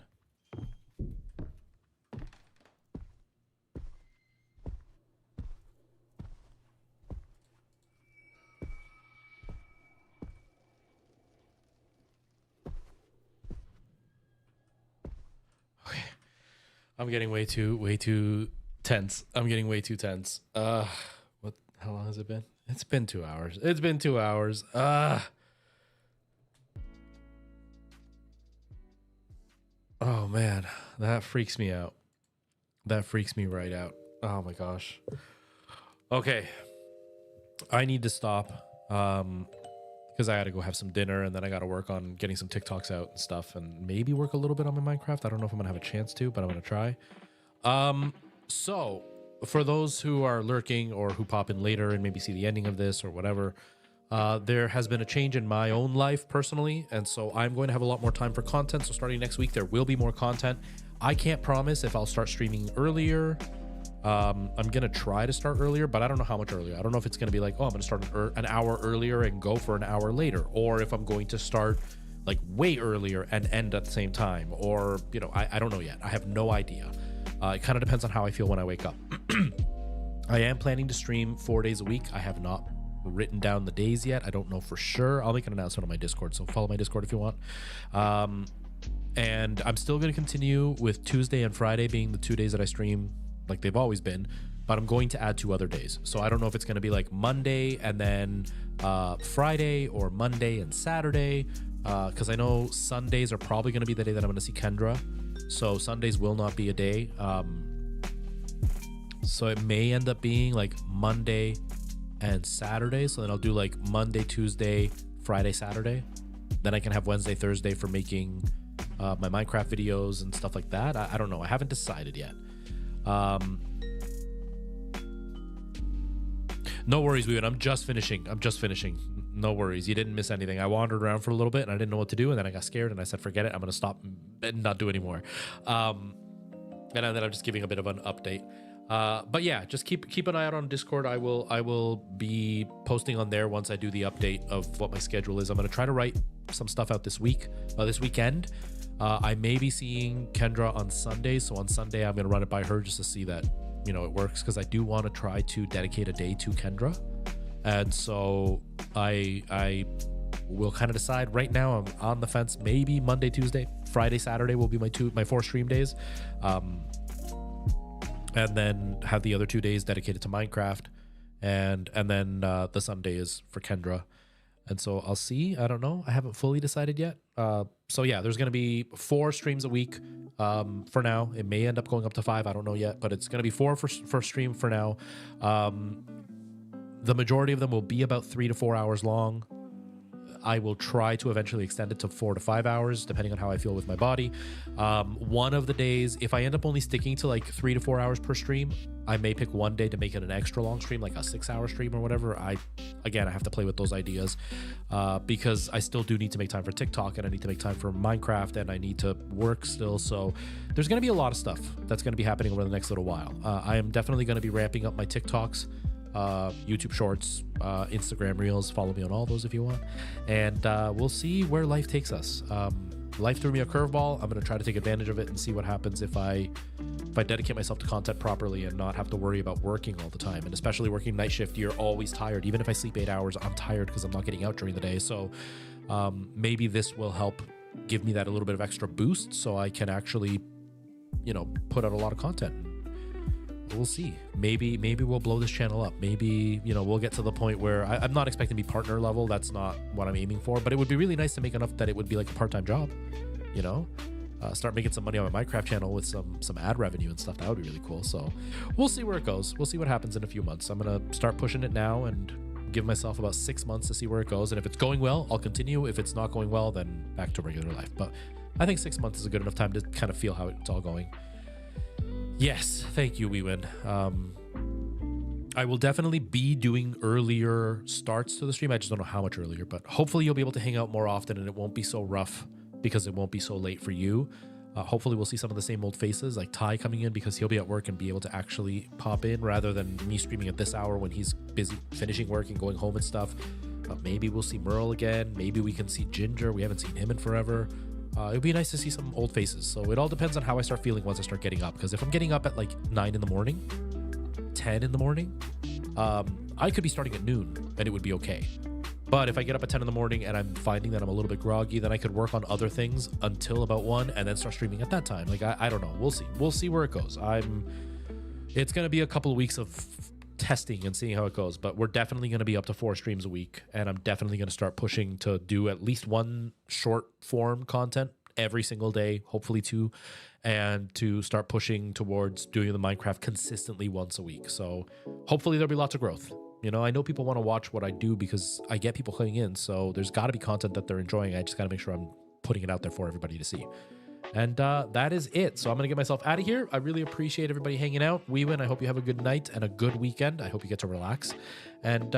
Okay. I'm getting way too tense. I'm getting way too tense. How long has it been? It's been 2 hours. It's been 2 hours. Oh man, that freaks me out. That freaks me right out. Oh my gosh. Okay. I need to stop. Because I had to go have some dinner, and then I got to work on getting some TikToks out and stuff, and maybe work a little bit on my Minecraft. I don't know if I'm gonna have a chance to, but I'm gonna try. So for those who are lurking or who pop in later and maybe see the ending of this or whatever, there has been a change in my own life personally, and so I'm going to have a lot more time for content. So starting next week, there will be more content. I can't promise if I'll start streaming earlier. I'm gonna try to start earlier, but I don't know how much earlier. I don't know if it's gonna be like, oh, I'm gonna start an hour earlier and go for an hour later, or if I'm going to start like way earlier and end at the same time, or you know, I don't know yet. I have no idea. It kind of depends on how I feel when I wake up. I am planning to stream 4 days a week. I have not written down the days yet. I don't know for sure. I'll make an announcement on my Discord, so follow my Discord if you want. And I'm still going to continue with Tuesday and Friday being the 2 days that I stream like they've always been, but I'm going to add 2 other days. So I don't know if it's going to be like Monday and then Friday, or Monday and Saturday, because I know Sundays are probably going to be the day that I'm going to see Kendra. So Sundays will not be a day. So it may end up being like Monday and Saturday. So then I'll do like Monday, Tuesday, Friday, Saturday. Then I can have Wednesday, Thursday for making my Minecraft videos and stuff like that. I don't know. I haven't decided yet. No worries, Weewan. I'm just finishing. No worries. You didn't miss anything. I wandered around for a little bit and I didn't know what to do. And then I got scared and I said, forget it. I'm going to stop and not do anymore. And then I'm just giving a bit of an update. But yeah, just keep an eye out on Discord. I will be posting on there once I do the update of what my schedule is. I'm going to try to write some stuff out this weekend. I may be seeing Kendra on Sunday. So on Sunday, I'm going to run it by her just to see that, you know, it works, because I do want to try to dedicate a day to Kendra. And so I will kind of decide. Right now I'm on the fence. Maybe Monday, Tuesday, Friday, Saturday will be my 4 stream days. And then have the other 2 days dedicated to Minecraft, and then the Sunday is for Kendra. And so I'll see. I don't know. I haven't fully decided yet. So yeah, there's going to be 4 streams a week for now. It may end up going up to 5. I don't know yet, but it's going to be 4 for stream for now. The majority of them will be about 3 to 4 hours long. I will try to eventually extend it to 4 to 5 hours, depending on how I feel with my body. One of the days, if I end up only sticking to like 3 to 4 hours per stream, I may pick one day to make it an extra long stream, like a 6-hour stream or whatever. I have to play with those ideas because I still do need to make time for TikTok, and I need to make time for Minecraft, and I need to work still. So there's going to be a lot of stuff that's going to be happening over the next little while. I am definitely going to be ramping up my TikToks, YouTube Shorts, Instagram Reels. Follow me on all those if you want, and we'll see where life takes us. Life threw me a curveball. I'm going to try to take advantage of it and see what happens if I dedicate myself to content properly and not have to worry about working all the time. And especially working night shift, you're always tired. Even if I sleep 8 hours, I'm tired because I'm not getting out during the day. So maybe this will help give me that a little bit of extra boost so I can actually, you know, put out a lot of content. We'll see. Maybe we'll blow this channel up. Maybe, you know, we'll get to the point where I'm not expecting to be partner level. That's not what I'm aiming for, but it would be really nice to make enough that it would be like a part-time job, you know, start making some money on my Minecraft channel with some ad revenue and stuff. That would be really cool. So we'll see where it goes. We'll see what happens in a few months. I'm going to start pushing it now and give myself about 6 months to see where it goes. And if it's going well, I'll continue. If it's not going well, then back to regular life. But I think 6 months is a good enough time to kind of feel how it's all going. Yes, thank you, Weewan. I will definitely be doing earlier starts to the stream. I just don't know how much earlier, but hopefully you'll be able to hang out more often and it won't be so rough because it won't be so late for you. Hopefully we'll see some of the same old faces, like Ty coming in because he'll be at work and be able to actually pop in rather than me streaming at this hour when he's busy finishing work and going home and stuff. Maybe we'll see Merle again. Maybe we can see Ginger. We haven't seen him in forever. It would be nice to see some old faces. So it all depends on how I start feeling once I start getting up. Because if I'm getting up at like 9 in the morning, 10 in the morning, I could be starting at noon and it would be okay. But if I get up at 10 in the morning and I'm finding that I'm a little bit groggy, then I could work on other things until about 1 and then start streaming at that time. Like, I don't know. We'll see. We'll see where it goes. It's going to be a couple of weeks of testing and seeing how it goes, but we're definitely going to be up to 4 streams a week, and I'm definitely going to start pushing to do at least 1 short form content every single day, hopefully 2, and to start pushing towards doing the Minecraft consistently once a week. So hopefully there'll be lots of growth. You know, I know people want to watch what I do because I get people coming in, so there's got to be content that they're enjoying. I just got to make sure I'm putting it out there for everybody to see. And that is it. So I'm going to get myself out of here. I really appreciate everybody hanging out. Weewan, I hope you have a good night and a good weekend. I hope you get to relax. And